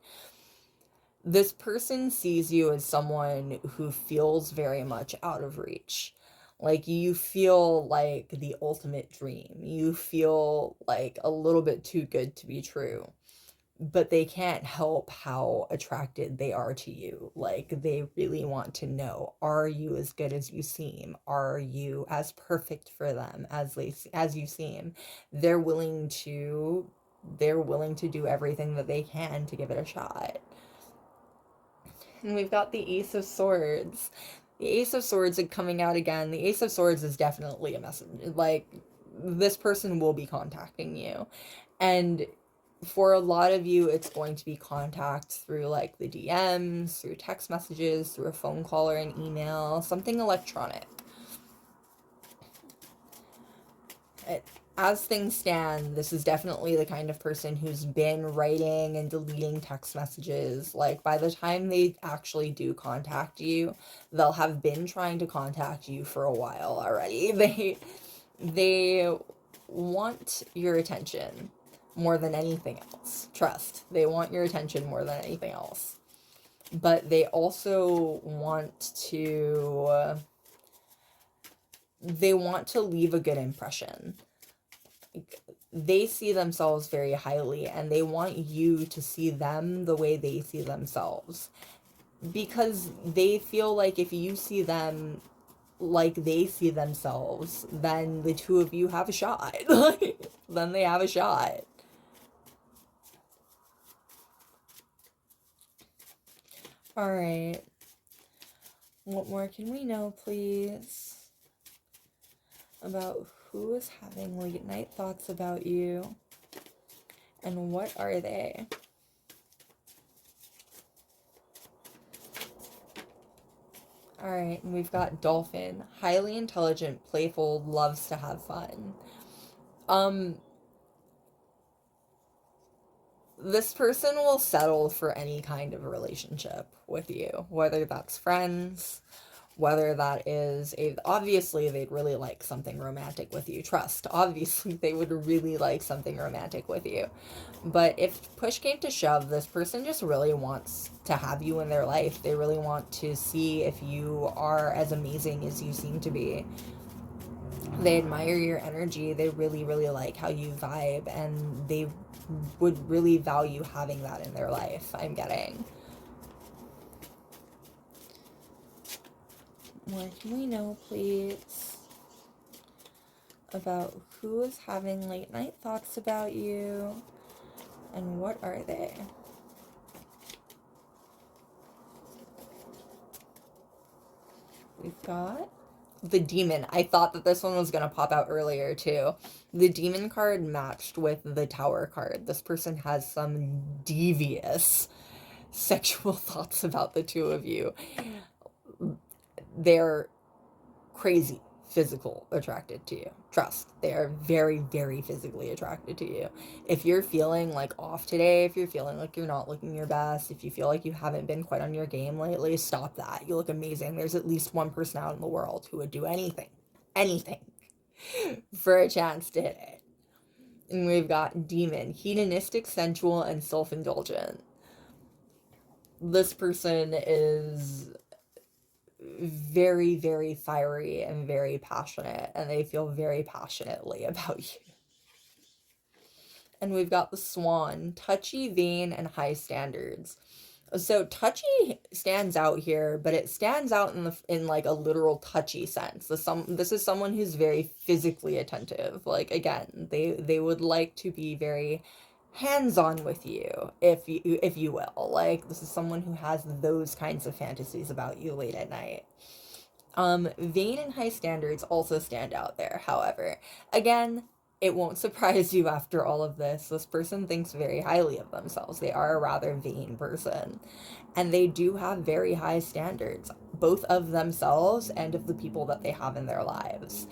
This person sees you as someone who feels very much out of reach. Like, you feel like the ultimate dream. You feel like a little bit too good to be true. But they can't help how attracted they are to you. Like, they really want to know, are you as good as you seem? Are you as perfect for them as you seem? They're willing to do everything that they can to give it a shot. And we've got the Ace of Swords. The Ace of Swords is coming out again. The Ace of Swords is definitely a message. Like, this person will be contacting you. And for a lot of you, it's going to be contact through, like, the DMs, through text messages, through a phone call or an email, something electronic. As things stand, this is definitely the kind of person who's been writing and deleting text messages. Like, by the time they actually do contact you, they'll have been trying to contact you for a while already. They want your attention more than anything else. Trust. They want your attention more than anything else. But they also want to leave a good impression. They see themselves very highly, and they want you to see them the way they see themselves, because they feel like if you see them like they see themselves, then the two of you have a shot. Then they have a shot. All right, what more can we know, please, about who is having late night thoughts about you, and what are they? All right, and we've got Dolphin. Highly intelligent, playful, loves to have fun. This person will settle for any kind of relationship with you, whether that's friends, whether that is obviously they'd really like something romantic with you. Trust, obviously they would really like something romantic with you. But if push came to shove, this person just really wants to have you in their life. They really want to see if you are as amazing as you seem to be. They admire your energy. They really, really like how you vibe, and they would really value having that in their life, I'm getting. What can we know, please, about who is having late night thoughts about you, and what are they? We've got the demon. I thought that this one was going to pop out earlier too. The demon card matched with the tower card. This person has some devious sexual thoughts about the two of you. They're crazy physical attracted to you. Trust, they are very, very physically attracted to you. If you're feeling like off today, if you're feeling like you're not looking your best, if you feel like you haven't been quite on your game lately, stop that. You look amazing. There's at least one person out in the world who would do anything for a chance to hit it. And we've got demon, hedonistic, sensual, and self-indulgent. This person is very, very fiery and very passionate, and they feel very passionately about you. And we've got the swan, touchy, vain, and high standards. So touchy stands out here, but it stands out in like a literal touchy sense. This is someone who's very physically attentive. Like, again, they would like to be very hands-on with you, if you will. Like, this is someone who has those kinds of fantasies about you late at night. Vain and high standards also stand out there, however. Again, it won't surprise you after all of this. This person thinks very highly of themselves. They are a rather vain person. And they do have very high standards, both of themselves and of the people that they have in their lives.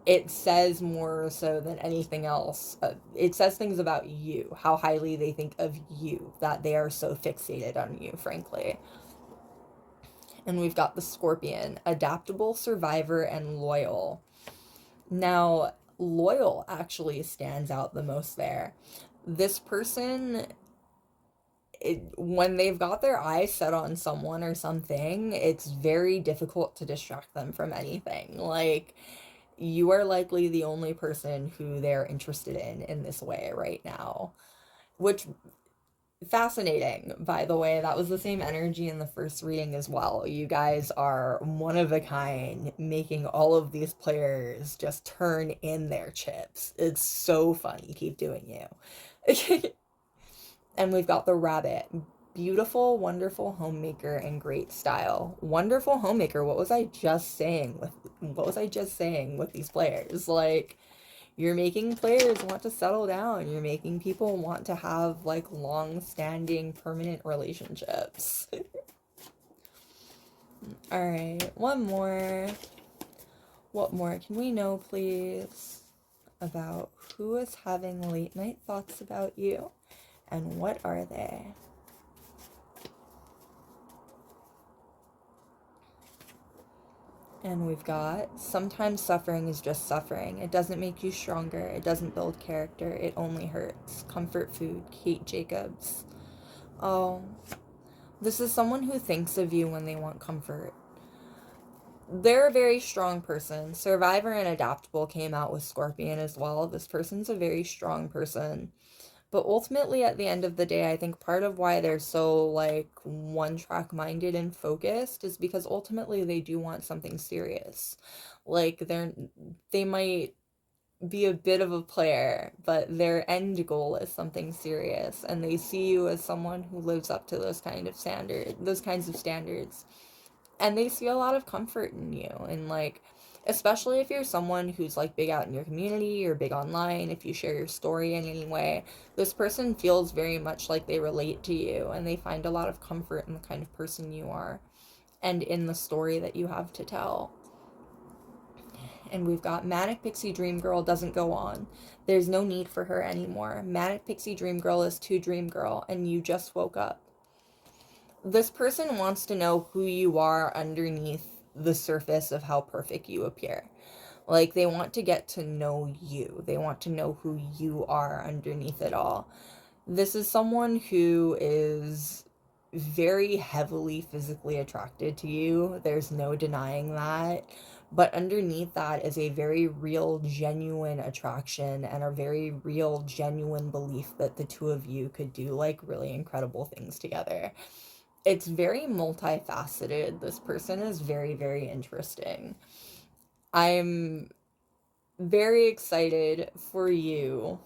It says more so than anything else. It says things about you, how highly they think of you, that they are so fixated on you, frankly. And we've got the scorpion, adaptable, survivor, and loyal. Now, loyal actually stands out the most there. This person, when they've got their eyes set on someone or something, it's very difficult to distract them from anything. Like, you are likely the only person who they're interested in this way right now. Which, fascinating, by the way. That was the same energy in the first reading as well. You guys are one of a kind, making all of these players just turn in their chips. It's so funny. Keep doing you. And we've got the rabbit. Beautiful, wonderful homemaker and great style. Wonderful homemaker. What was I just saying with these players? Like, you're making players want to settle down. You're making people want to have, like, long-standing, permanent relationships. Alright, one more. What more can we know, please, about who is having late-night thoughts about you, and what are they? And we've got, sometimes suffering is just suffering. It doesn't make you stronger. It doesn't build character. It only hurts. Comfort food. Kate Jacobs. Oh, this is someone who thinks of you when they want comfort. They're a very strong person. Survivor and adaptable came out with Scorpion as well. This person's a very strong person. But ultimately, at the end of the day, I think part of why they're so, like, one-track minded and focused is because ultimately they do want something serious. Like, they might be a bit of a player, but their end goal is something serious, and they see you as someone who lives up to those kinds of standards. And they see a lot of comfort in you, and, like, especially if you're someone who's, like, big out in your community or big online, if you share your story in any way, this person feels very much like they relate to you, and they find a lot of comfort in the kind of person you are and in the story that you have to tell. And we've got Manic Pixie Dream Girl doesn't go on. There's no need for her anymore. Manic Pixie Dream Girl is too Dream Girl, and you just woke up. This person wants to know who you are underneath the surface of how perfect you appear. Like, they want to get to know you. They want to know who you are underneath it all. This is someone who is very heavily physically attracted to you. There's no denying that. But underneath that is a very real, genuine attraction and a very real, genuine belief that the two of you could do, like, really incredible things together. It's very multifaceted. This person is very, very interesting. I'm very excited for you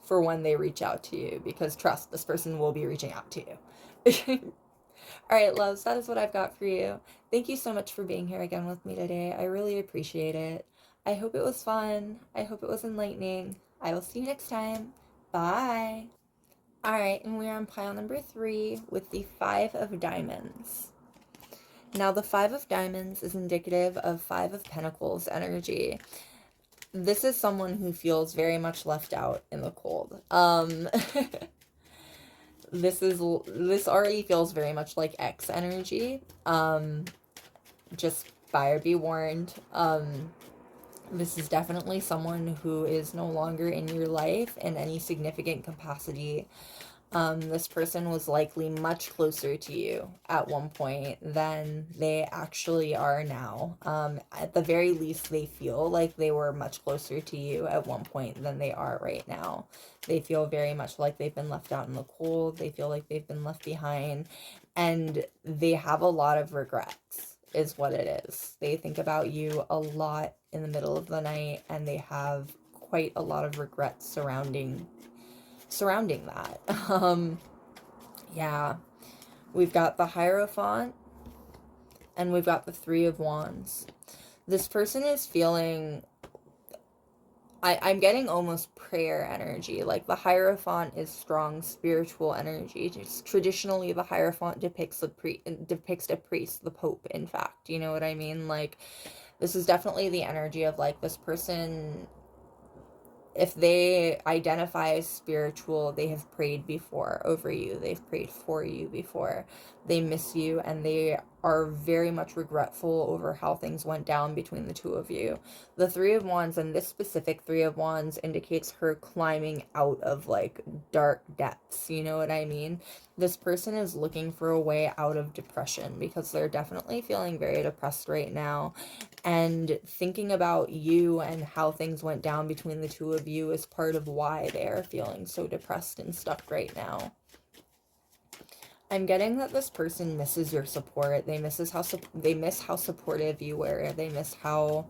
for when they reach out to you, because trust, this person will be reaching out to you. All right, loves, that is what I've got for you. Thank you so much for being here again with me today. I really appreciate it. I hope it was fun. I hope it was enlightening. I will see you next time. Bye. All right, and we're on pile number 3 with the 5 of Diamonds. Now, the 5 of Diamonds is indicative of 5 of Pentacles energy. This is someone who feels very much left out in the cold. This already feels very much like X energy. Just buyer be warned. This is definitely someone who is no longer in your life in any significant capacity. This person was likely much closer to you at one point than they actually are now. At the very least, they feel like they were much closer to you at one point than they are right now. They feel very much like they've been left out in the cold. They feel like they've been left behind. And they have a lot of regrets, is what it is. They think about you a lot in the middle of the night, and they have quite a lot of regrets surrounding that. Yeah, we've got the Hierophant and we've got the 3 of Wands. This person is feeling, I'm getting almost prayer energy. Like the Hierophant is strong spiritual energy. Just traditionally, the Hierophant depicts a priest, the Pope, in fact. You know what I mean? Like, this is definitely the energy of like this person. If they identify as spiritual, they have prayed before over you. They've prayed for you before. They miss you, and they are very much regretful over how things went down between the 2 of you. The 3 of Wands, and this specific 3 of Wands, indicates her climbing out of like dark depths. You know what I mean? This person is looking for a way out of depression because they're definitely feeling very depressed right now. And thinking about you and how things went down between the 2 of you is part of why they are feeling so depressed and stuck right now. I'm getting that this person misses your support. They miss how supportive you were. They miss how...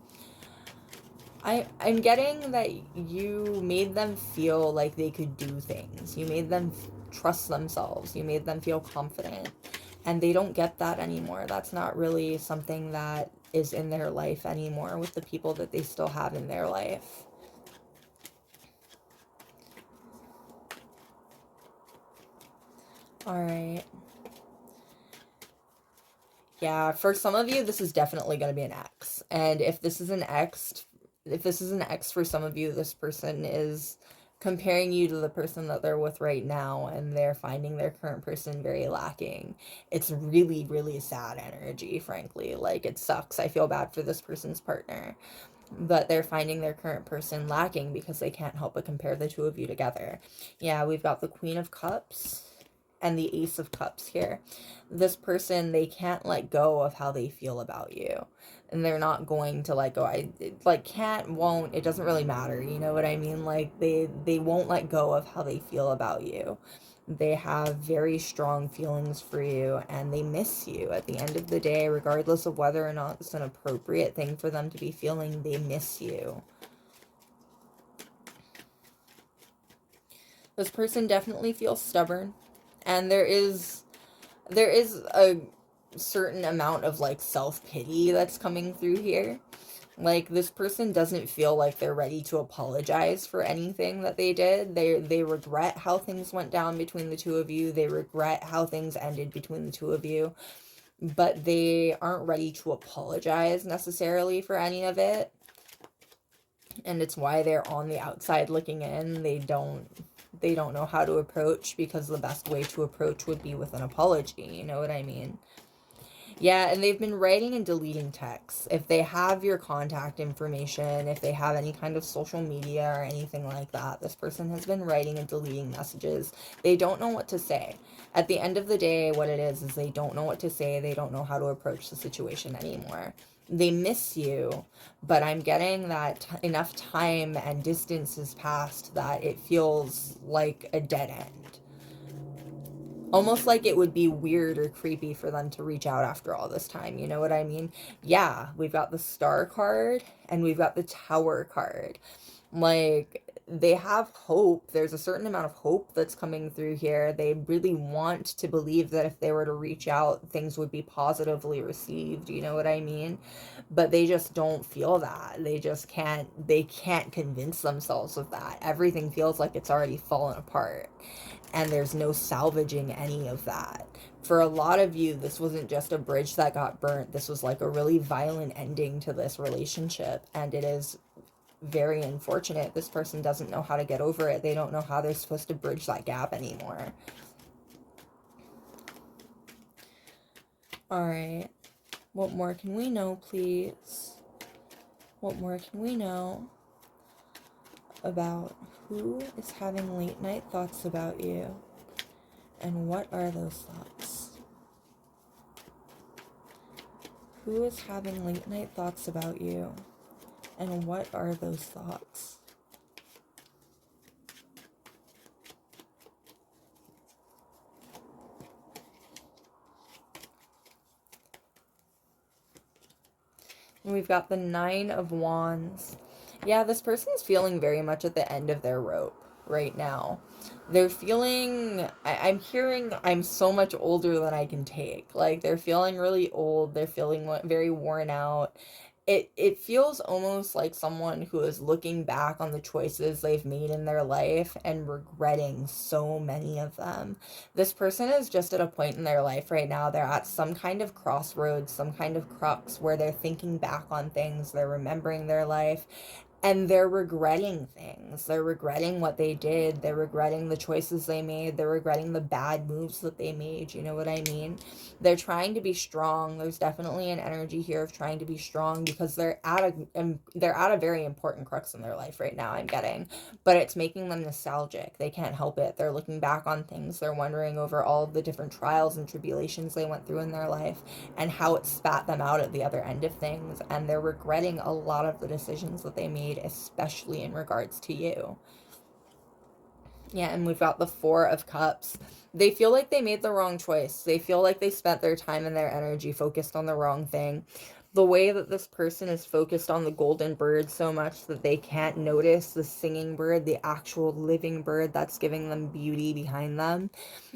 I'm getting that you made them feel like they could do things. You made them trust themselves. You made them feel confident. And they don't get that anymore. That's not really something that is in their life anymore with the people that they still have in their life. All right. Yeah, for some of you, this is definitely going to be an X. And if this is an X for some of you, this person is comparing you to the person that they're with right now, and they're finding their current person very lacking. It's really, really sad energy, frankly. Like, it sucks. I feel bad for this person's partner. But they're finding their current person lacking because they can't help but compare the 2 of you together. Yeah, we've got the Queen of Cups and the Ace of Cups here. This person, they can't let go of how they feel about you. And they're not going to let go. Can't, won't, it doesn't really matter. You know what I mean? Like, they won't let go of how they feel about you. They have very strong feelings for you, and they miss you. At the end of the day, regardless of whether or not it's an appropriate thing for them to be feeling, they miss you. This person definitely feels stubborn, and there is a certain amount of like self-pity that's coming through here. Like, this person doesn't feel like they're ready to apologize for anything that they did. They regret how things went down between the 2 of you. They regret how things ended between the 2 of you. But they aren't ready to apologize necessarily for any of it. And it's why they're on the outside looking in. They don't know how to approach, because the best way to approach would be with an apology. You know what I mean? Yeah, and they've been writing and deleting texts. If they have your contact information, if they have any kind of social media or anything like that, this person has been writing and deleting messages. They don't know what to say. At the end of the day, what it is they don't know what to say. They don't know how to approach the situation anymore. They miss you, but I'm getting that enough time and distance has passed that it feels like a dead end. Almost like it would be weird or creepy for them to reach out after all this time. You know what I mean? Yeah, we've got the Star card and we've got the Tower card. Like, they have hope. There's a certain amount of hope that's coming through here. They really want to believe that if they were to reach out, things would be positively received. You know what I mean? But they just don't feel that. They can't convince themselves of that. Everything feels like it's already fallen apart. And there's no salvaging any of that. For a lot of you, this wasn't just a bridge that got burnt. This was like a really violent ending to this relationship. And it is very unfortunate. This person doesn't know how to get over it. They don't know how they're supposed to bridge that gap anymore. All right. What more can we know, please? What more can we know about who is having late night thoughts about you? And what are those thoughts? Who is having late night thoughts about you? And what are those thoughts? And we've got the 9 of Wands. Yeah, this person's feeling very much at the end of their rope right now. They're feeling, I'm hearing, I'm so much older than I can take. Like, they're feeling really old. They're feeling very worn out. It feels almost like someone who is looking back on the choices they've made in their life and regretting so many of them. This person is just at a point in their life right now. They're at some kind of crossroads, some kind of crux where they're thinking back on things, they're remembering their life, and they're regretting things. They're regretting what they did. They're regretting the choices they made. They're regretting the bad moves that they made. You know what I mean? They're trying to be strong. There's definitely an energy here of trying to be strong because they're at a very important crux in their life right now, I'm getting. But it's making them nostalgic. They can't help it. They're looking back on things. They're wondering over all the different trials and tribulations they went through in their life and how it spat them out at the other end of things. And they're regretting a lot of the decisions that they made, especially in regards to you. Yeah, and we've got the 4 of Cups. They feel like they made the wrong choice. They feel like they spent their time and their energy focused on the wrong thing. The way that this person is focused on the golden bird so much that they can't notice the singing bird, the actual living bird that's giving them beauty behind them.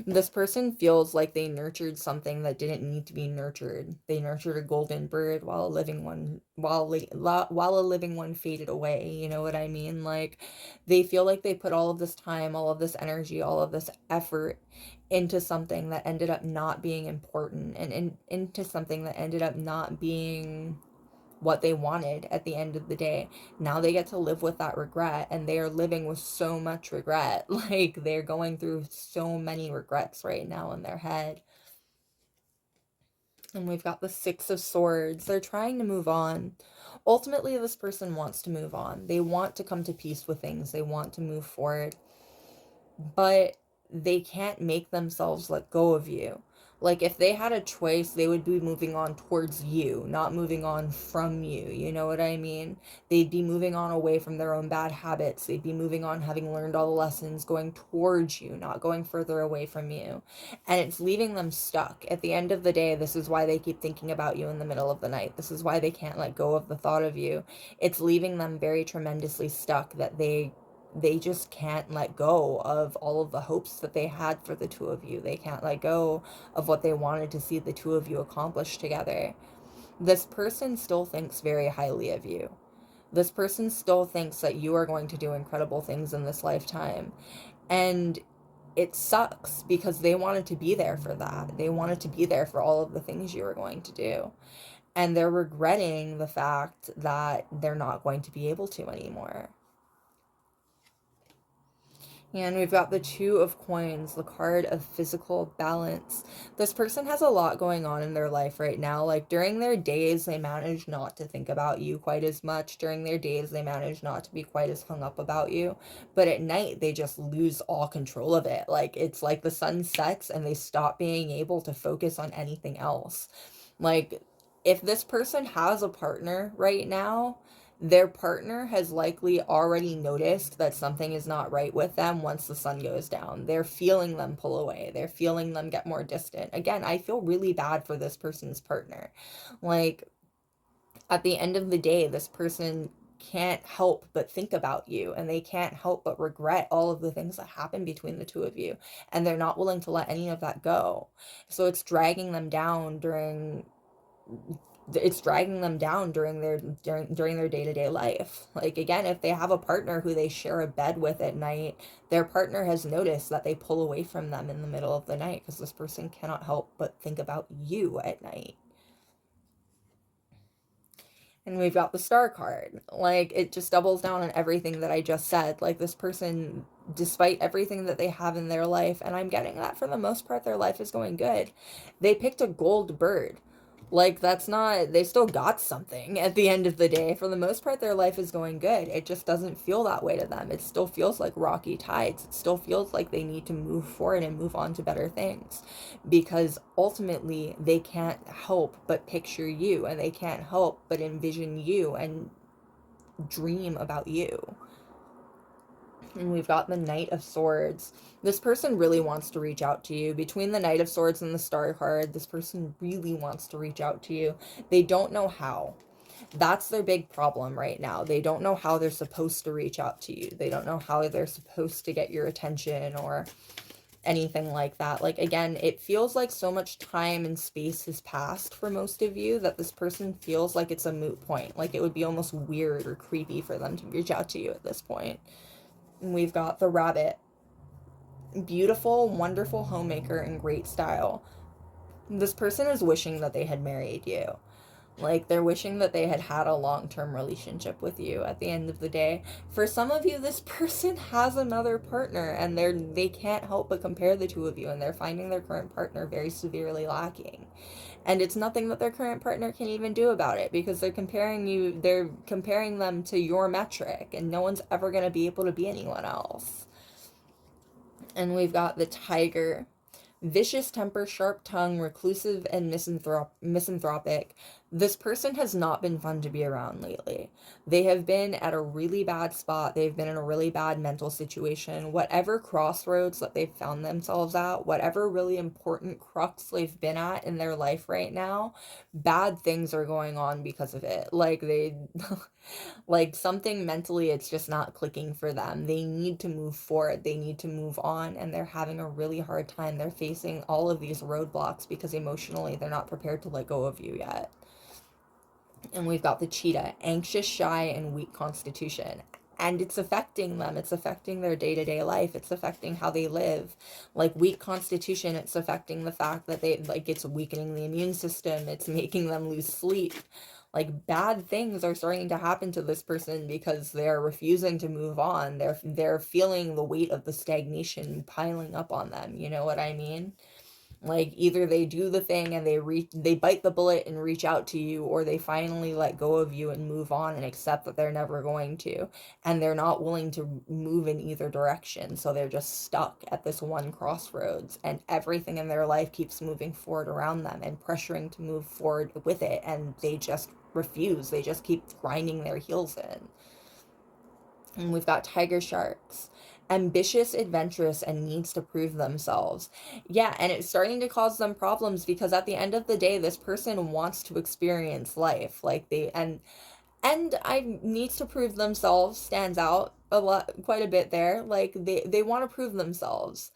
This person feels like they nurtured something that didn't need to be nurtured. They nurtured a golden bird while a living one faded away. You know what I mean? Like, they feel like they put all of this time, all of this energy, all of this effort into something that ended up not being important, and into something that ended up not being what they wanted at the end of the day. Now they get to live with that regret, and they are living with so much regret. Like, they're going through so many regrets right now in their head. And we've got the 6 of Swords. They're trying to move on. Ultimately, this person wants to move on. They want to come to peace with things. They want to move forward. But they can't make themselves let go of you. Like, if they had a choice, they would be moving on towards you, not moving on from you. You know what I mean? They'd be moving on away from their own bad habits. They'd be moving on, having learned all the lessons, going towards you, not going further away from you. And it's leaving them stuck. At the end of the day, this is why they keep thinking about you in the middle of the night. This is why they can't let go of the thought of you. It's leaving them very tremendously stuck, that they just can't let go of all of the hopes that they had for the two of you. They can't let go of what they wanted to see the two of you accomplish together. This person still thinks very highly of you. This person still thinks that you are going to do incredible things in this lifetime. And it sucks because they wanted to be there for that. They wanted to be there for all of the things you were going to do. And they're regretting the fact that they're not going to be able to anymore. And we've got the 2 of Coins, the card of physical balance. This person has a lot going on in their life right now. Like, during their days, they manage not to think about you quite as much. During their days, they manage not to be quite as hung up about you. But at night, they just lose all control of it. Like, it's like the sun sets and they stop being able to focus on anything else. Like, if this person has a partner right now, their partner has likely already noticed that something is not right with them once the sun goes down. They're feeling them pull away. They're feeling them get more distant. Again, I feel really bad for this person's partner. Like, at the end of the day, this person can't help but think about you, and they can't help but regret all of the things that happened between the two of you, and they're not willing to let any of that go. So it's dragging them down during their day-to-day life. Like, again, if they have a partner who they share a bed with at night, their partner has noticed that they pull away from them in the middle of the night because this person cannot help but think about you at night. And we've got the Star card. Like, it just doubles down on everything that I just said. Like, this person, despite everything that they have in their life, and I'm getting that for the most part, their life is going good. They picked a gold bird. Like, that's not, they still got something at the end of the day. For the most part, their life is going good. It just doesn't feel that way to them. It still feels like rocky tides. It still feels like they need to move forward and move on to better things. Because ultimately, they can't help but picture you, and they can't help but envision you and dream about you. And we've got the Knight of Swords. This person really wants to reach out to you. Between the Knight of Swords and the Star card, this person really wants to reach out to you. They don't know how. That's their big problem right now. They don't know how they're supposed to reach out to you. They don't know how they're supposed to get your attention or anything like that. Like, again, it feels like so much time and space has passed for most of you that this person feels like it's a moot point. Like, it would be almost weird or creepy for them to reach out to you at this point. And we've got the Rabbit. Beautiful, wonderful homemaker and great style. This person is wishing that they had married you. Like, they're wishing that they had had a long-term relationship with you at the end of the day. For some of you, this person has another partner, and they can't help but compare the two of you, and they're finding their current partner very severely lacking. And it's nothing that their current partner can even do about it, because they're comparing them to your metric, and no one's ever going to be able to be anyone else. And we've got the Tiger. Vicious temper, sharp tongue, reclusive, and misanthropic. This person has not been fun to be around lately. They have been at a really bad spot. They've been in a really bad mental situation. Whatever crossroads that they've found themselves at, whatever really important crux they've been at in their life right now, bad things are going on because of it. Like, like, something mentally, it's just not clicking for them. They need to move forward. They need to move on, and they're having a really hard time. They're facing all of these roadblocks because emotionally they're not prepared to let go of you yet. And we've got the Cheetah, anxious, shy, and weak constitution. And it's affecting them. It's affecting their day-to-day life. It's affecting how they live. Like, weak constitution, it's affecting the fact that it's weakening the immune system. It's making them lose sleep. Like, bad things are starting to happen to this person because they're refusing to move on. They're feeling the weight of the stagnation piling up on them. You know what I mean? Like, either they do the thing and they bite the bullet and reach out to you, or they finally let go of you and move on and accept that they're never going to. And they're not willing to move in either direction. So they're just stuck at this one crossroads, and everything in their life keeps moving forward around them and pressuring to move forward with it. And they just refuse. They just keep grinding their heels in. And we've got Tiger Sharks. Ambitious, adventurous, and needs to prove themselves. Yeah, and it's starting to cause them problems because at the end of the day, this person wants to experience life. Like, and I needs to prove themselves stands out quite a bit there. Like, they want to prove themselves.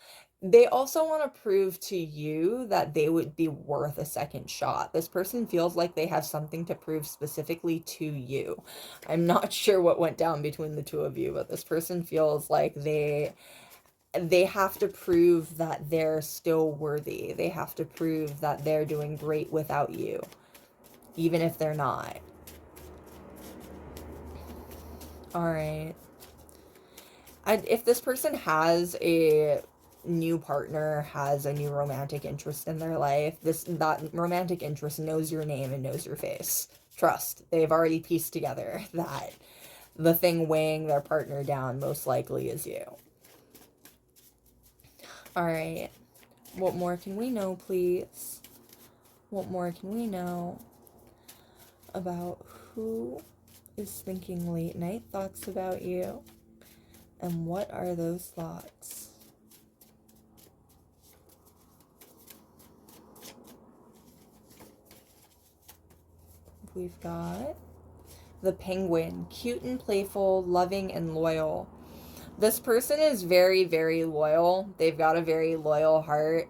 They also want to prove to you that they would be worth a second shot. This person feels like they have something to prove specifically to you. I'm not sure what went down between the two of you, but this person feels like they have to prove that they're still worthy. They have to prove that they're doing great without you, even if they're not. All right. If this person has a new partner, has a new romantic interest in their life, that romantic interest knows your name and knows your face. Trust, they've already pieced together that the thing weighing their partner down most likely is you. All right. What more can we know, please? What more can we know about who is thinking late night thoughts about you? And what are those thoughts? We've got the Penguin, cute and playful, loving and loyal. This person is very, very loyal. They've got a very loyal heart,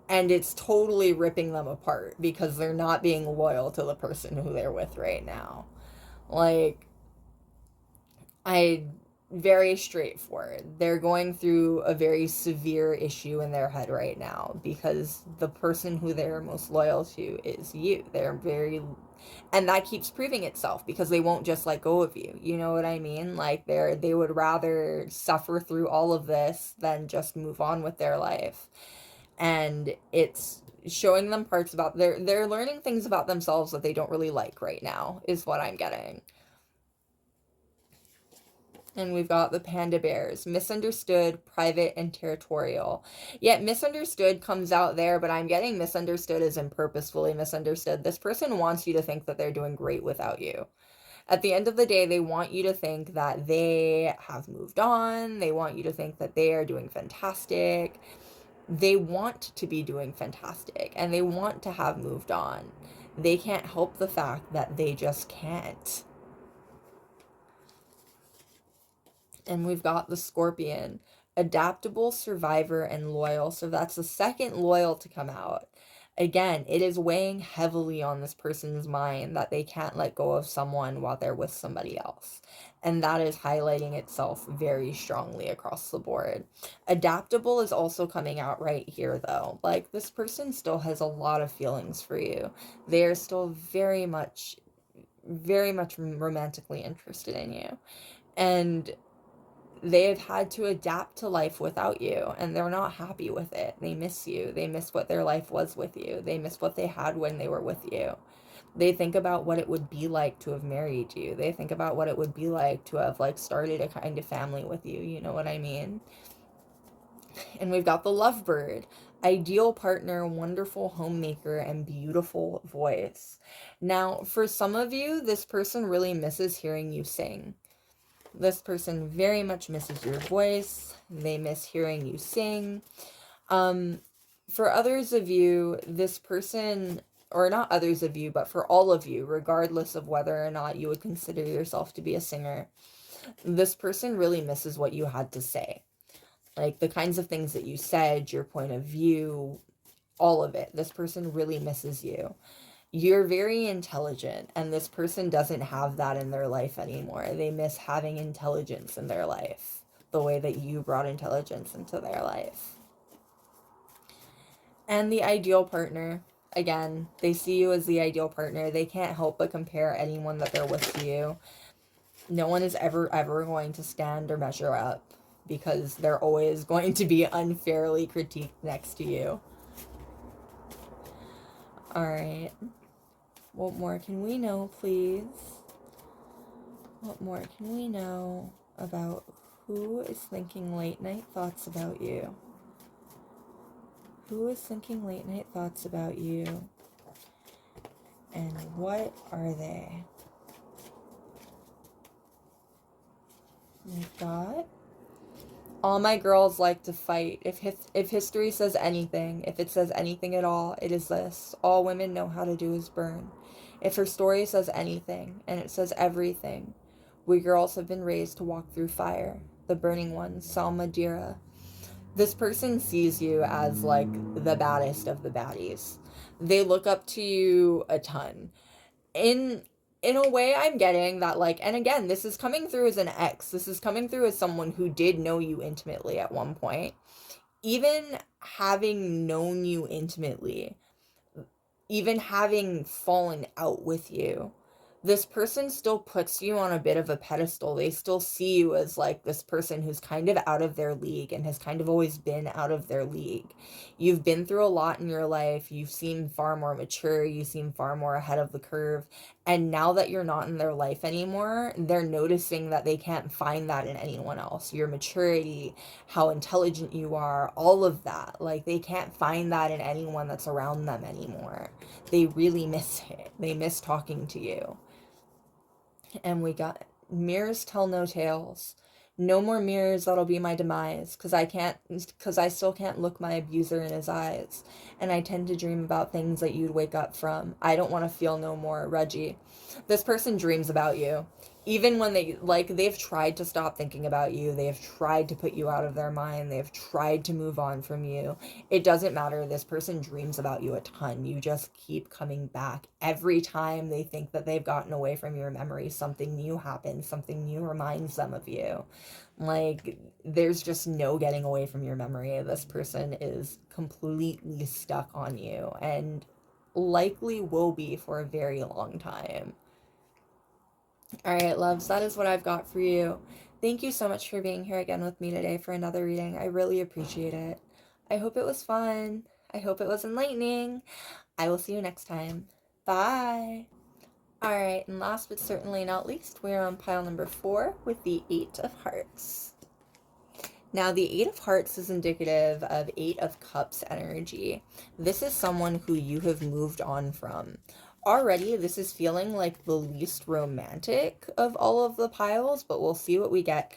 and it's totally ripping them apart because they're not being loyal to the person who they're with right now. Like, very straightforward. They're going through a very severe issue in their head right now because the person who they're most loyal to is you. And that keeps proving itself because they won't just let go of you. You know what I mean? Like, they would rather suffer through all of this than just move on with their life. And it's showing them parts about they're learning things about themselves that they don't really like right now, is what I'm getting. And we've got the panda bears, misunderstood, private, and territorial. Yet misunderstood comes out there, but I'm getting misunderstood as in purposefully misunderstood. This person wants you to think that they're doing great without you. At the end of the day, they want you to think that they have moved on. They want you to think that they are doing fantastic. They want to be doing fantastic, and they want to have moved on. They can't help the fact that they just can't. And we've got the Scorpion, adaptable, survivor, and loyal. So that's the second loyal to come out. Again, it is weighing heavily on this person's mind that they can't let go of someone while they're with somebody else. And that is highlighting itself very strongly across the board. Adaptable is also coming out right here, though. Like, this person still has a lot of feelings for you. They are still very much romantically interested in you. And they have had to adapt to life without you, and they're not happy with it. They miss you. They miss what their life was with you. They miss what they had when they were with you. They think about what it would be like to have married you. They think about what it would be like to have, like, started a kind of family with you. You know what I mean? And we've got the lovebird, ideal partner, wonderful homemaker, and beautiful voice. Now, for some of you, this person really misses hearing you sing. This person very much misses your voice. They miss hearing you sing. For others of you, this person, or not others of you, but for all of you, regardless of whether or not you would consider yourself to be a singer, this person really misses what you had to say. Like, the kinds of things that you said, your point of view, all of it. This person really misses you. You're very intelligent, and this person doesn't have that in their life anymore. They miss having intelligence in their life, the way that you brought intelligence into their life. And the ideal partner, again, they see you as the ideal partner. They can't help but compare anyone that they're with to you. No one is ever going to stand or measure up because they're always going to be unfairly critiqued next to you. All right. What more can we know, please? What more can we know about who is thinking late night thoughts about you? Who is thinking late night thoughts about you? And what are they? We've got, all my girls like to fight. If history says anything, if it says anything at all, it is this. All women know how to do is burn. If her story says anything, and it says everything, we girls have been raised to walk through fire. The burning ones, Salmadira. This person sees you as, like, the baddest of the baddies. They look up to you a ton. In a way, I'm getting that, like, and again, this is coming through as an ex. This is coming through as someone who did know you intimately at one point. Even having known you intimately, even having fallen out with you, this person still puts you on a bit of a pedestal. They still see you as, like, this person who's kind of out of their league and has kind of always been out of their league. You've been through a lot in your life. You've seemed far more mature. You seem far more ahead of the curve. And now that you're not in their life anymore, they're noticing that they can't find that in anyone else. Your maturity, how intelligent you are, all of that. Like, they can't find that in anyone that's around them anymore. They really miss it. They miss talking to you. And we got mirrors tell no tales. No more mirrors, that'll be my demise, because I still can't look my abuser in his eyes. And I tend to dream about things that you'd wake up from. I don't want to feel no more, Reggie. This person dreams about you. Even when they've tried to stop thinking about you, they've tried to put you out of their mind, they've tried to move on from you. It doesn't matter. This person dreams about you a ton. You just keep coming back. Every time they think that they've gotten away from your memory, something new happens, something new reminds them of you. Like, there's just no getting away from your memory. This person is completely stuck on you and likely will be for a very long time. All right, loves, that is what I've got for you. Thank you so much for being here again with me today for another reading. I really appreciate it. I hope it was fun. I hope it was enlightening. I will see you next time. Bye. All right, and last but certainly not least, we're on pile number 4 with the 8 of Hearts. Now, the 8 of Hearts is indicative of 8 of Cups energy. This is someone who you have moved on from. Already, this is feeling like the least romantic of all of the piles, but we'll see what we get.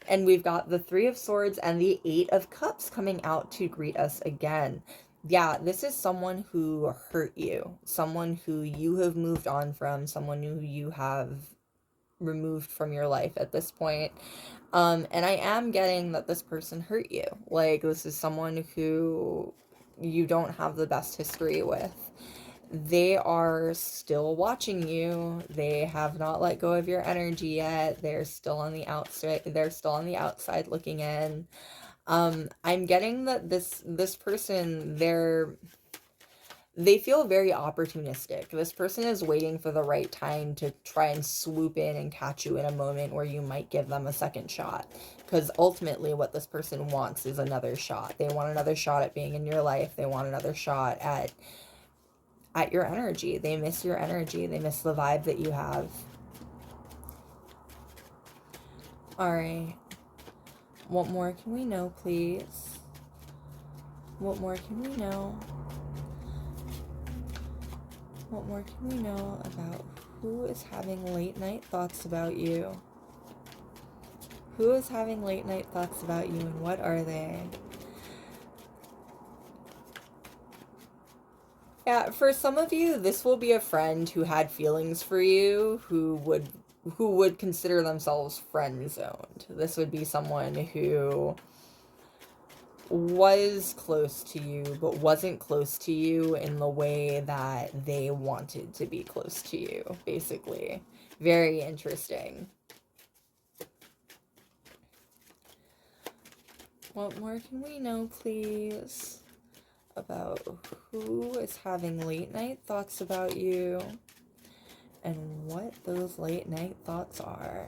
And we've got the 3 of Swords and the 8 of Cups coming out to greet us again. Yeah, this is someone who hurt you, someone who you have moved on from, someone who you have removed from your life at this point. And I am getting that this person hurt you. Like, this is someone who you don't have the best history with. They are still watching you. They have not let go of your energy yet. They're still on the outside. They're still on the outside looking in. I'm getting that this person, they feel very opportunistic. This person is waiting for the right time to try and swoop in and catch you in a moment where you might give them a second shot. Because ultimately what this person wants is another shot. They want another shot at being in your life. They want another shot at your energy. They miss your energy. They miss the vibe that you have. All right. What more can we know, please? What more can we know? What more can we know about who is having late night thoughts about you? Who is having late night thoughts about you, and what are they? Yeah, for some of you, this will be a friend who had feelings for you, who would consider themselves friend zoned. This would be someone who was close to you, but wasn't close to you in the way that they wanted to be close to you, basically. Very interesting. What more can we know, please, about who is having late night thoughts about you and what those late night thoughts are?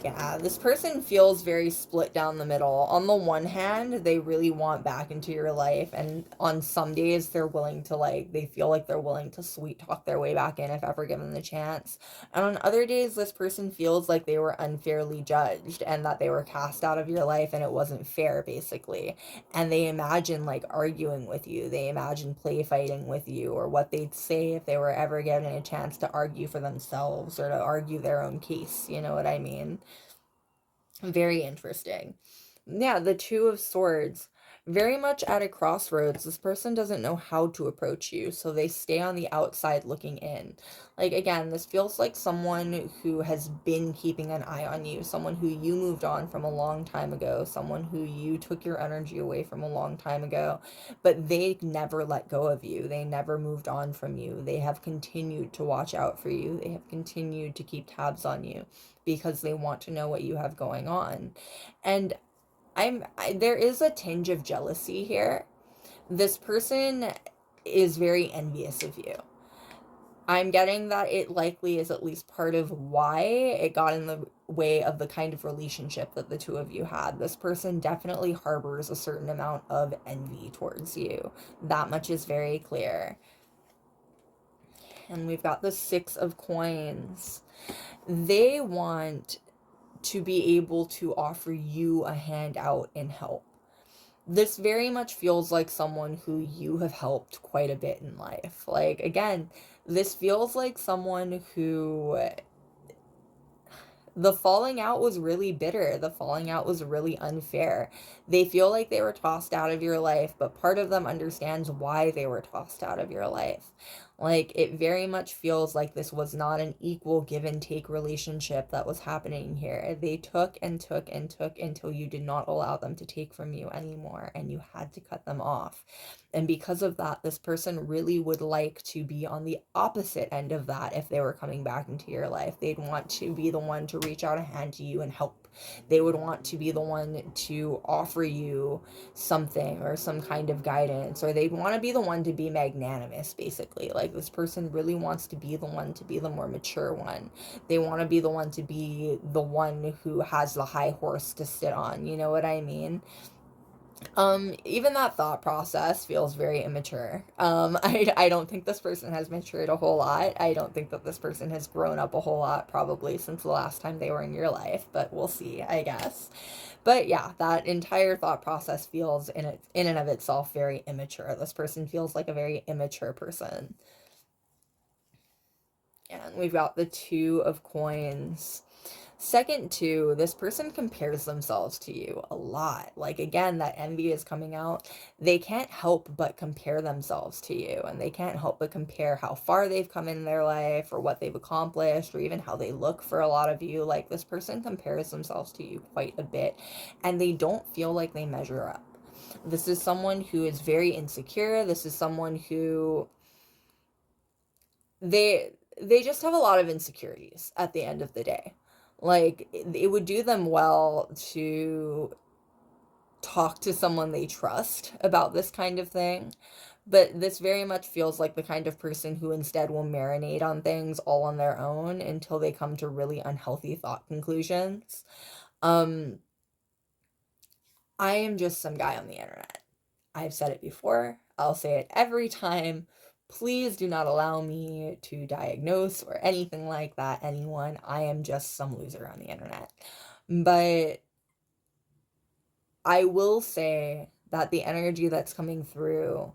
Yeah, this person feels very split down the middle. On the one hand, they really want back into your life, and on some days they're willing to, they feel like they're willing to sweet talk their way back in if ever given the chance. And on other days, this person feels like they were unfairly judged and that they were cast out of your life and it wasn't fair, basically. And they imagine, arguing with you. They imagine play fighting with you, or what they'd say if they were ever given a chance to argue for themselves or to argue their own case. You know what I mean? Very interesting. Yeah, the 2 of Swords. Very much at a crossroads. This person doesn't know how to approach you, so they stay on the outside looking in. Again, this feels like someone who has been keeping an eye on you, someone who you moved on from a long time ago, someone who you took your energy away from a long time ago, but they never let go of you. They never moved on from you. They have continued to watch out for you. They have continued to keep tabs on you because they want to know what you have going on. And there is a tinge of jealousy here. This person is very envious of you. I'm getting that it likely is at least part of why it got in the way of the kind of relationship that the 2 of you had. This person definitely harbors a certain amount of envy towards you. That much is very clear. And we've got the 6 of Coins. They want to be able to offer you a hand out and help. this very much feels like someone who you have helped quite a bit in life. Like, again, this feels like someone who the falling out was really bitter. The falling out was really unfair. They feel like they were tossed out of your life, but part of them understands why they were tossed out of your life. Like, it very much feels like this was not an equal give and take relationship that was happening here. They took and took and took until you did not allow them to take from you anymore, and you had to cut them off. And because of that, this person really would like to be on the opposite end of that if they were coming back into your life. They'd want to be the one to reach out a hand to you and help. They would want to be the one to offer you something or some kind of guidance, or they'd want to be the one to be magnanimous, basically. Like, this person really wants to be the one to be the more mature one. They want to be the one to be the one who has the high horse to sit on. You know what I mean? Even that thought process feels very immature. I don't think this person has matured a whole lot. I don't think that this person has grown up a whole lot, probably since the last time they were in your life, but we'll see, I guess. But yeah, that entire thought process feels in and of itself very immature. This person feels like a very immature person. And we've got the Two of Coins. Second, too, this person compares themselves to you a lot. Like, again, that envy is coming out. They can't help but compare themselves to you, and they can't help but compare how far they've come in their life, or what they've accomplished, or even how they look for a lot of you. Like, this person compares themselves to you quite a bit, and they don't feel like they measure up. This is someone who is very insecure. This is someone who they just have a lot of insecurities at the end of the day. Like, it would do them well to talk to someone they trust about this kind of thing. But this very much feels like the kind of person who instead will marinate on things all on their own until they come to really unhealthy thought conclusions. Um, I am just some guy on the internet. I've said it before. I'll say it every time. Please do not allow me to diagnose or anything like that anyone. I am just some loser on the internet. But I will say that the energy that's coming through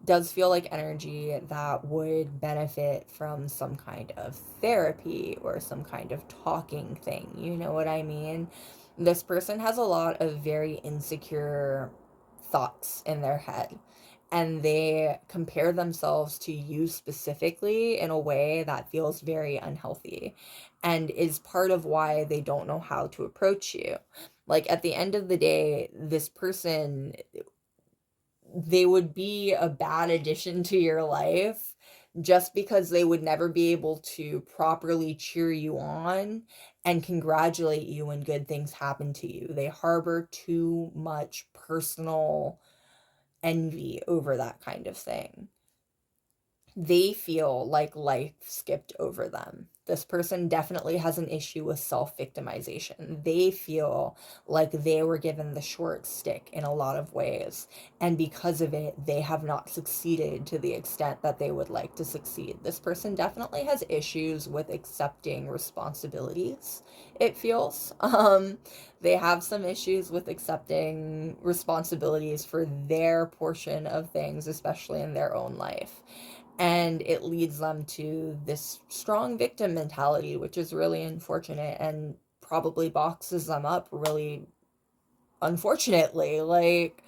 does feel like energy that would benefit from some kind of therapy or some kind of talking thing. You know what I mean? This person has a lot of very insecure thoughts in their head, and they compare themselves to you specifically in a way that feels very unhealthy and is part of why they don't know how to approach you. Like, at the end of the day, this person, they would be a bad addition to your life just because they would never be able to properly cheer you on and congratulate you when good things happen to you. They harbor too much personal envy over that kind of thing. They feel like life skipped over them. This person definitely has an issue with self-victimization. They feel like they were given the short stick in a lot of ways, and because of it, they have not succeeded to the extent that they would like to succeed. This person definitely has issues with accepting responsibilities, it feels. They have some issues with accepting responsibilities for their portion of things, especially in their own life. And it leads them to this strong victim mentality, which is really unfortunate and probably boxes them up really unfortunately. Like,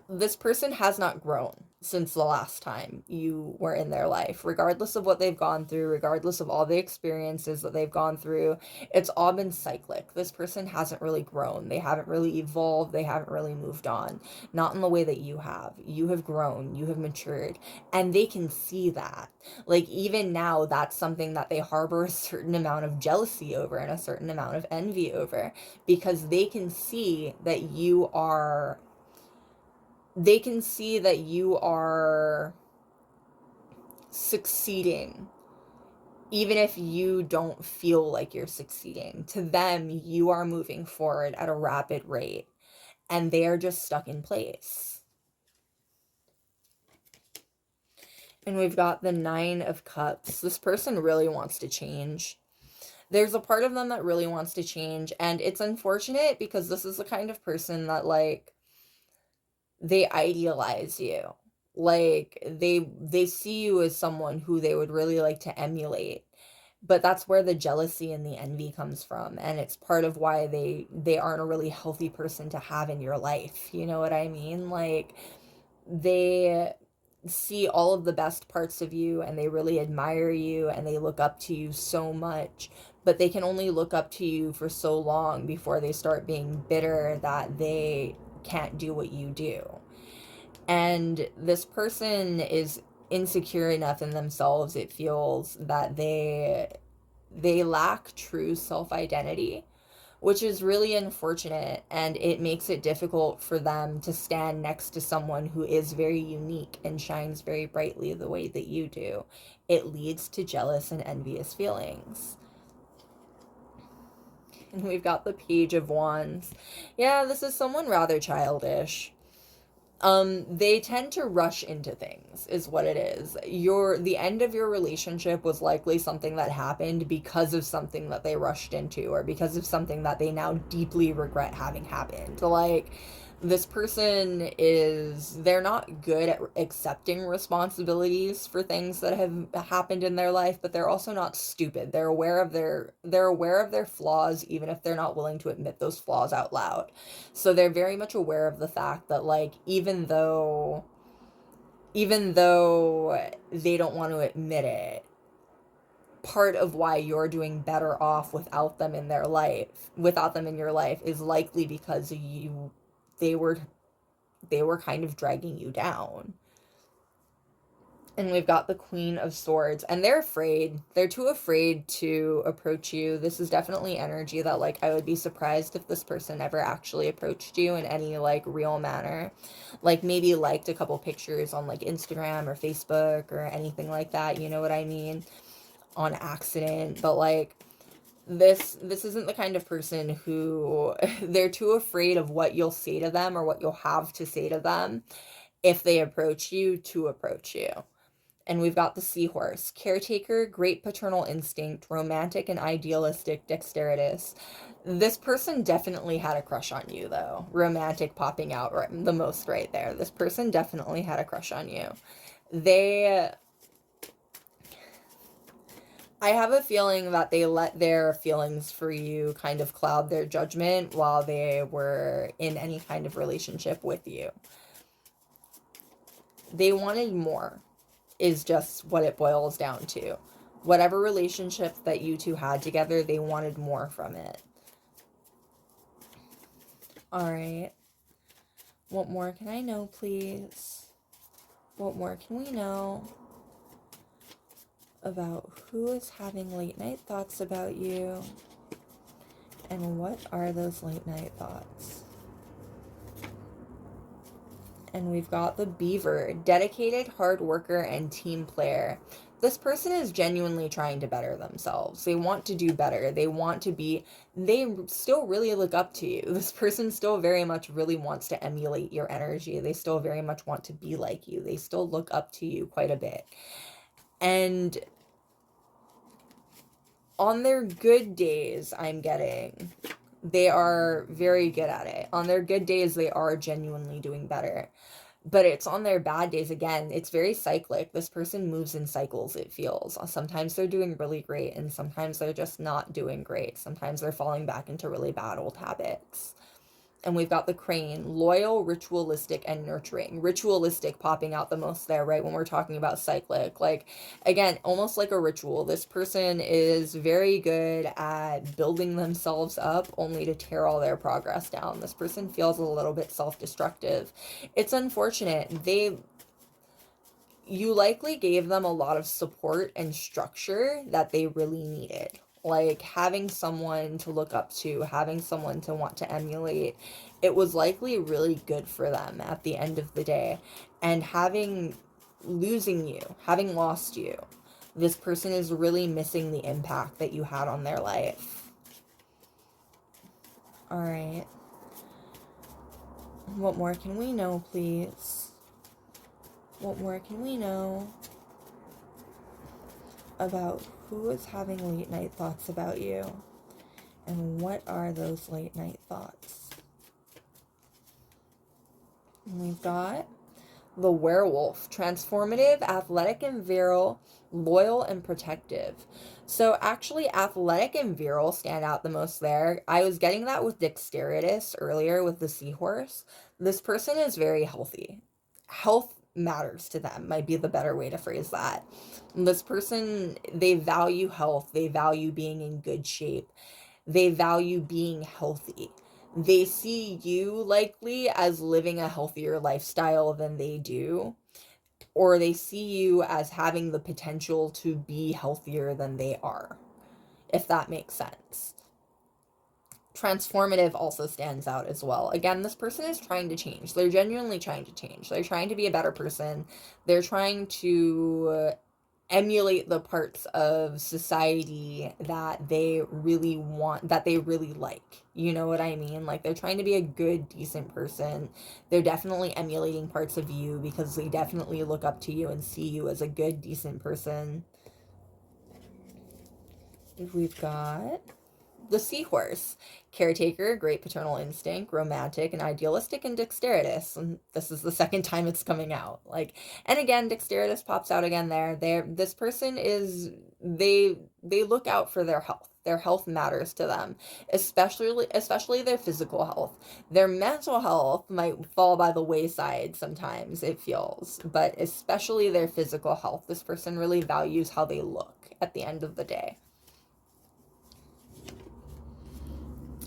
this person has not grown since the last time you were in their life, regardless of what they've gone through, regardless of all the experiences that they've gone through. It's all been cyclic. This person hasn't really grown. They haven't really evolved. They haven't really moved on. Not in the way that you have. You have grown. You have matured. And they can see that. Like, even now, that's something that they harbor a certain amount of jealousy over and a certain amount of envy over, because they can see that you are succeeding, even if you don't feel like you're succeeding. To them, you are moving forward at a rapid rate, and they are just stuck in place. And we've got the Nine of Cups. This person really wants to change. There's a part of them that really wants to change, and it's unfortunate because this is the kind of person that, like, they idealize you. Like they see you as someone who they would really like to emulate. But that's where the jealousy and the envy comes from, and it's part of why they aren't a really healthy person to have in your life. You know what I mean? Like they see all of the best parts of you and they really admire you and they look up to you so much, but they can only look up to you for so long before they start being bitter that they can't do what you do. And this person is insecure enough in themselves, it feels, that they lack true self-identity, which is really unfortunate, and it makes it difficult for them to stand next to someone who is very unique and shines very brightly the way that you do. It leads to jealous and envious feelings. And we've got the Page of Wands. Yeah, this is someone rather childish. They tend to rush into things, is what it is. The end of your relationship was likely something that happened because of something that they rushed into, or because of something that they now deeply regret having happened. Like, this person they're not good at accepting responsibilities for things that have happened in their life, but they're also not stupid. They're aware of their flaws, even if they're not willing to admit those flaws out loud. So they're very much aware of the fact that, like, even though they don't want to admit it, part of why you're doing better off without them in your life, is likely because they were they were kind of dragging you down. And we've got the Queen of Swords, and they're afraid. They're too afraid to approach you. This is definitely energy that, like, I would be surprised if this person ever actually approached you in any, like, real manner. Like, maybe liked a couple pictures on, like, Instagram or Facebook or anything like that, you know what I mean? On accident. But, like, this isn't the kind of person who they're too afraid of what you'll say to them or what you'll have to say to them if they approach you to approach you. And we've got the Seahorse. Caretaker, great paternal instinct, romantic and idealistic, dexterous. This person definitely had a crush on you, though. Romantic popping out the most right there. This person definitely had a crush on you. I have a feeling that they let their feelings for you kind of cloud their judgment while they were in any kind of relationship with you. They wanted more, is just what it boils down to. Whatever relationship that you two had together, they wanted more from it. Alright. What more can I know, please? What more can we know about who is having late night thoughts about you? And what are those late night thoughts? And we've got the Beaver, dedicated, hard worker, and team player. This person is genuinely trying to better themselves. They want to do better. They still really look up to you. This person still very much really wants to emulate your energy. They still very much want to be like you. They still look up to you quite a bit. And on their good days, I'm getting, they are very good at it. On their good days, they are genuinely doing better. But it's on their bad days, again, it's very cyclic. This person moves in cycles, it feels. Sometimes they're doing really great, and sometimes they're just not doing great. Sometimes they're falling back into really bad old habits. And we've got the Crane, loyal, ritualistic, and nurturing. Ritualistic popping out the most there, right, when we're talking about cyclic. Like, again, almost like a ritual. This person is very good at building themselves up only to tear all their progress down. This person feels a little bit self-destructive. It's unfortunate. You likely gave them a lot of support and structure that they really needed. Like, having someone to look up to, having someone to want to emulate, it was likely really good for them at the end of the day. And having lost you, this person is really missing the impact that you had on their life. All right. What more can we know, please? What more can we know about who is having late night thoughts about you? And what are those late night thoughts? We've got the werewolf, transformative, athletic and virile, loyal and protective. So actually athletic and virile stand out the most there. I was getting that with dexterous earlier with the seahorse. This person is very healthy. Health matters to them, might be the better way to phrase that. This person, they value health, they value being in good shape, they value being healthy. They see you likely as living a healthier lifestyle than they do, or they see you as having the potential to be healthier than they are, if that makes sense. Transformative also stands out as well. Again, this person is trying to change. They're genuinely trying to change. They're trying to be a better person. They're trying to emulate the parts of society that they really want, that they really like. You know what I mean? Like, they're trying to be a good, decent person. They're definitely emulating parts of you because they definitely look up to you and see you as a good, decent person. We've got the seahorse, caretaker, great paternal instinct, romantic and idealistic, and dexterous. And this is the second time it's coming out. Like, and again, dexterous pops out again there. This person is, they look out for their health. Their health matters to them, especially their physical health. Their mental health might fall by the wayside sometimes, it feels, but especially their physical health. This person really values how they look at the end of the day.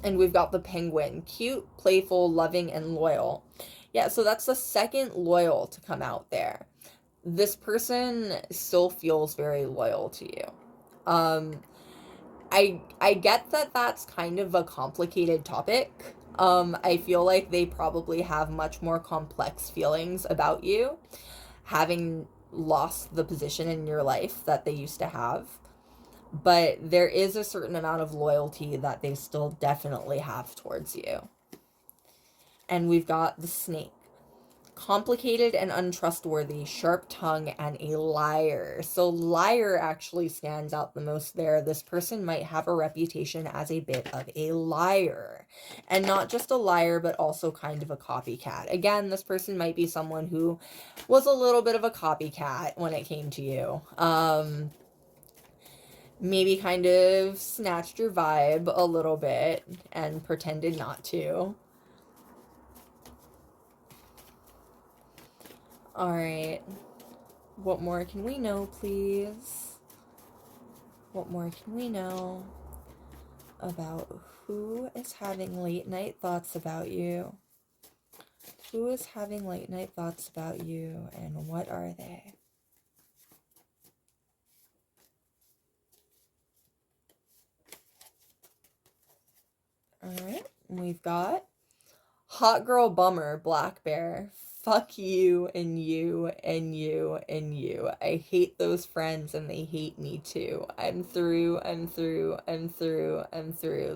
And we've got the penguin, cute, playful, loving, and loyal. Yeah, so that's the second loyal to come out there. This person still feels very loyal to you. I get that that's kind of a complicated topic. I feel like they probably have much more complex feelings about you, having lost the position in your life that they used to have. But there is a certain amount of loyalty that they still definitely have towards you. And we've got the snake. Complicated and untrustworthy, sharp tongue, and a liar. So liar actually stands out the most there. This person might have a reputation as a bit of a liar. And not just a liar, but also kind of a copycat. Again, this person might be someone who was a little bit of a copycat when it came to you. Maybe kind of snatched your vibe a little bit and pretended not to. All right. What more can we know, please? What more can we know about who is having late night thoughts about you? Who is having late night thoughts about you, and what are they? Alright, we've got hot girl bummer, black bear. Fuck you and you and you and you. I hate those friends and they hate me too. I'm through.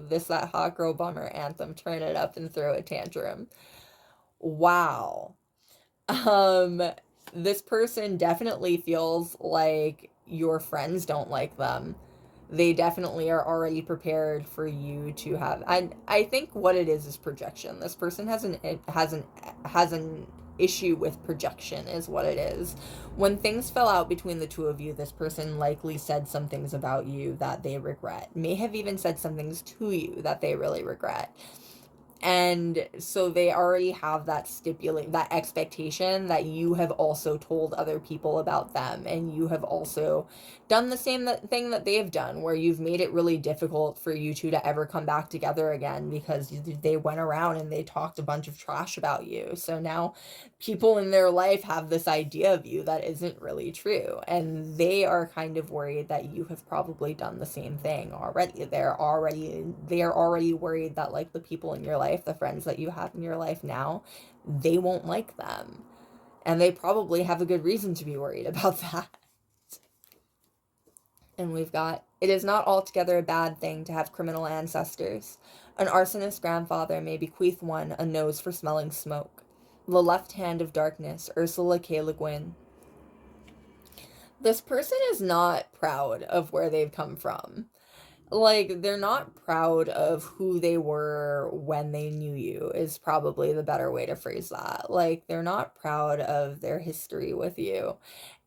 This, that hot girl bummer anthem. Turn it up and throw a tantrum. Wow. This person definitely feels like your friends don't like them. They definitely are already prepared for you to have. I think what it is projection. This person has an issue with projection is what it is. When things fell out between the two of you, this person likely said some things about you that they regret. May have even said some things to you that they really regret. And so they already have that that expectation that you have also told other people about them, and you have also done the same thing that they have done, where you've made it really difficult for you two to ever come back together again because they went around and they talked a bunch of trash about you. So now people in their life have this idea of you that isn't really true, and they are kind of worried that you have probably done the same thing already. They are already worried that, like, the people in your life, the friends that you have in your life now, they won't like them, and they probably have a good reason to be worried about that. And we've got, it is not altogether a bad thing to have criminal ancestors. An arsonist grandfather may bequeath one a nose for smelling smoke. The Left Hand of Darkness, Ursula K. Le Guin. This person is not proud of where they've come from. like, they're not proud of who they were when they knew you, is probably the better way to phrase that. Like, they're not proud of their history with you.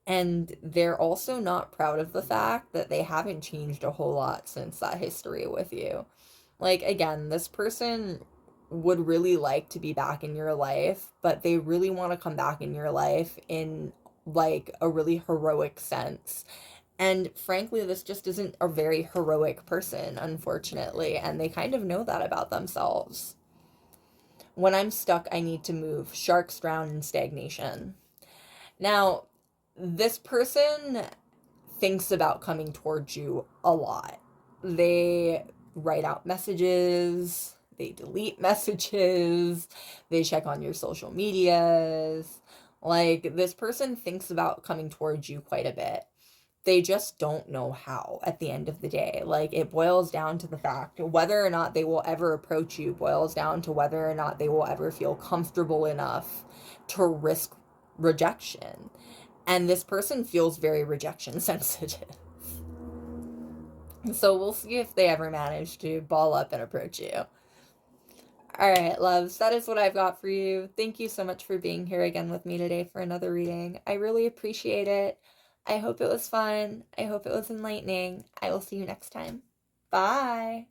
And they're also not proud of the fact that they haven't changed a whole lot since that history with you. Like, again, this person would really like to be back in your life, but they really want to come back in your life in like a really heroic sense. And frankly, this just isn't a very heroic person, unfortunately, and they kind of know that about themselves. When I'm stuck, I need to move. Sharks drown in stagnation. Now, this person thinks about coming towards you a lot. They write out messages, they delete messages, they check on your social medias. Like, this person thinks about coming towards you quite a bit. They just don't know how at the end of the day. Like, it boils down to the fact whether or not they will ever approach you, boils down to whether or not they will ever feel comfortable enough to risk rejection. And this person feels very rejection sensitive. So we'll see if they ever manage to ball up and approach you. All right, loves, that is what I've got for you. Thank you so much for being here again with me today for another reading. I really appreciate it. I hope it was fun. I hope it was enlightening. I will see you next time. Bye.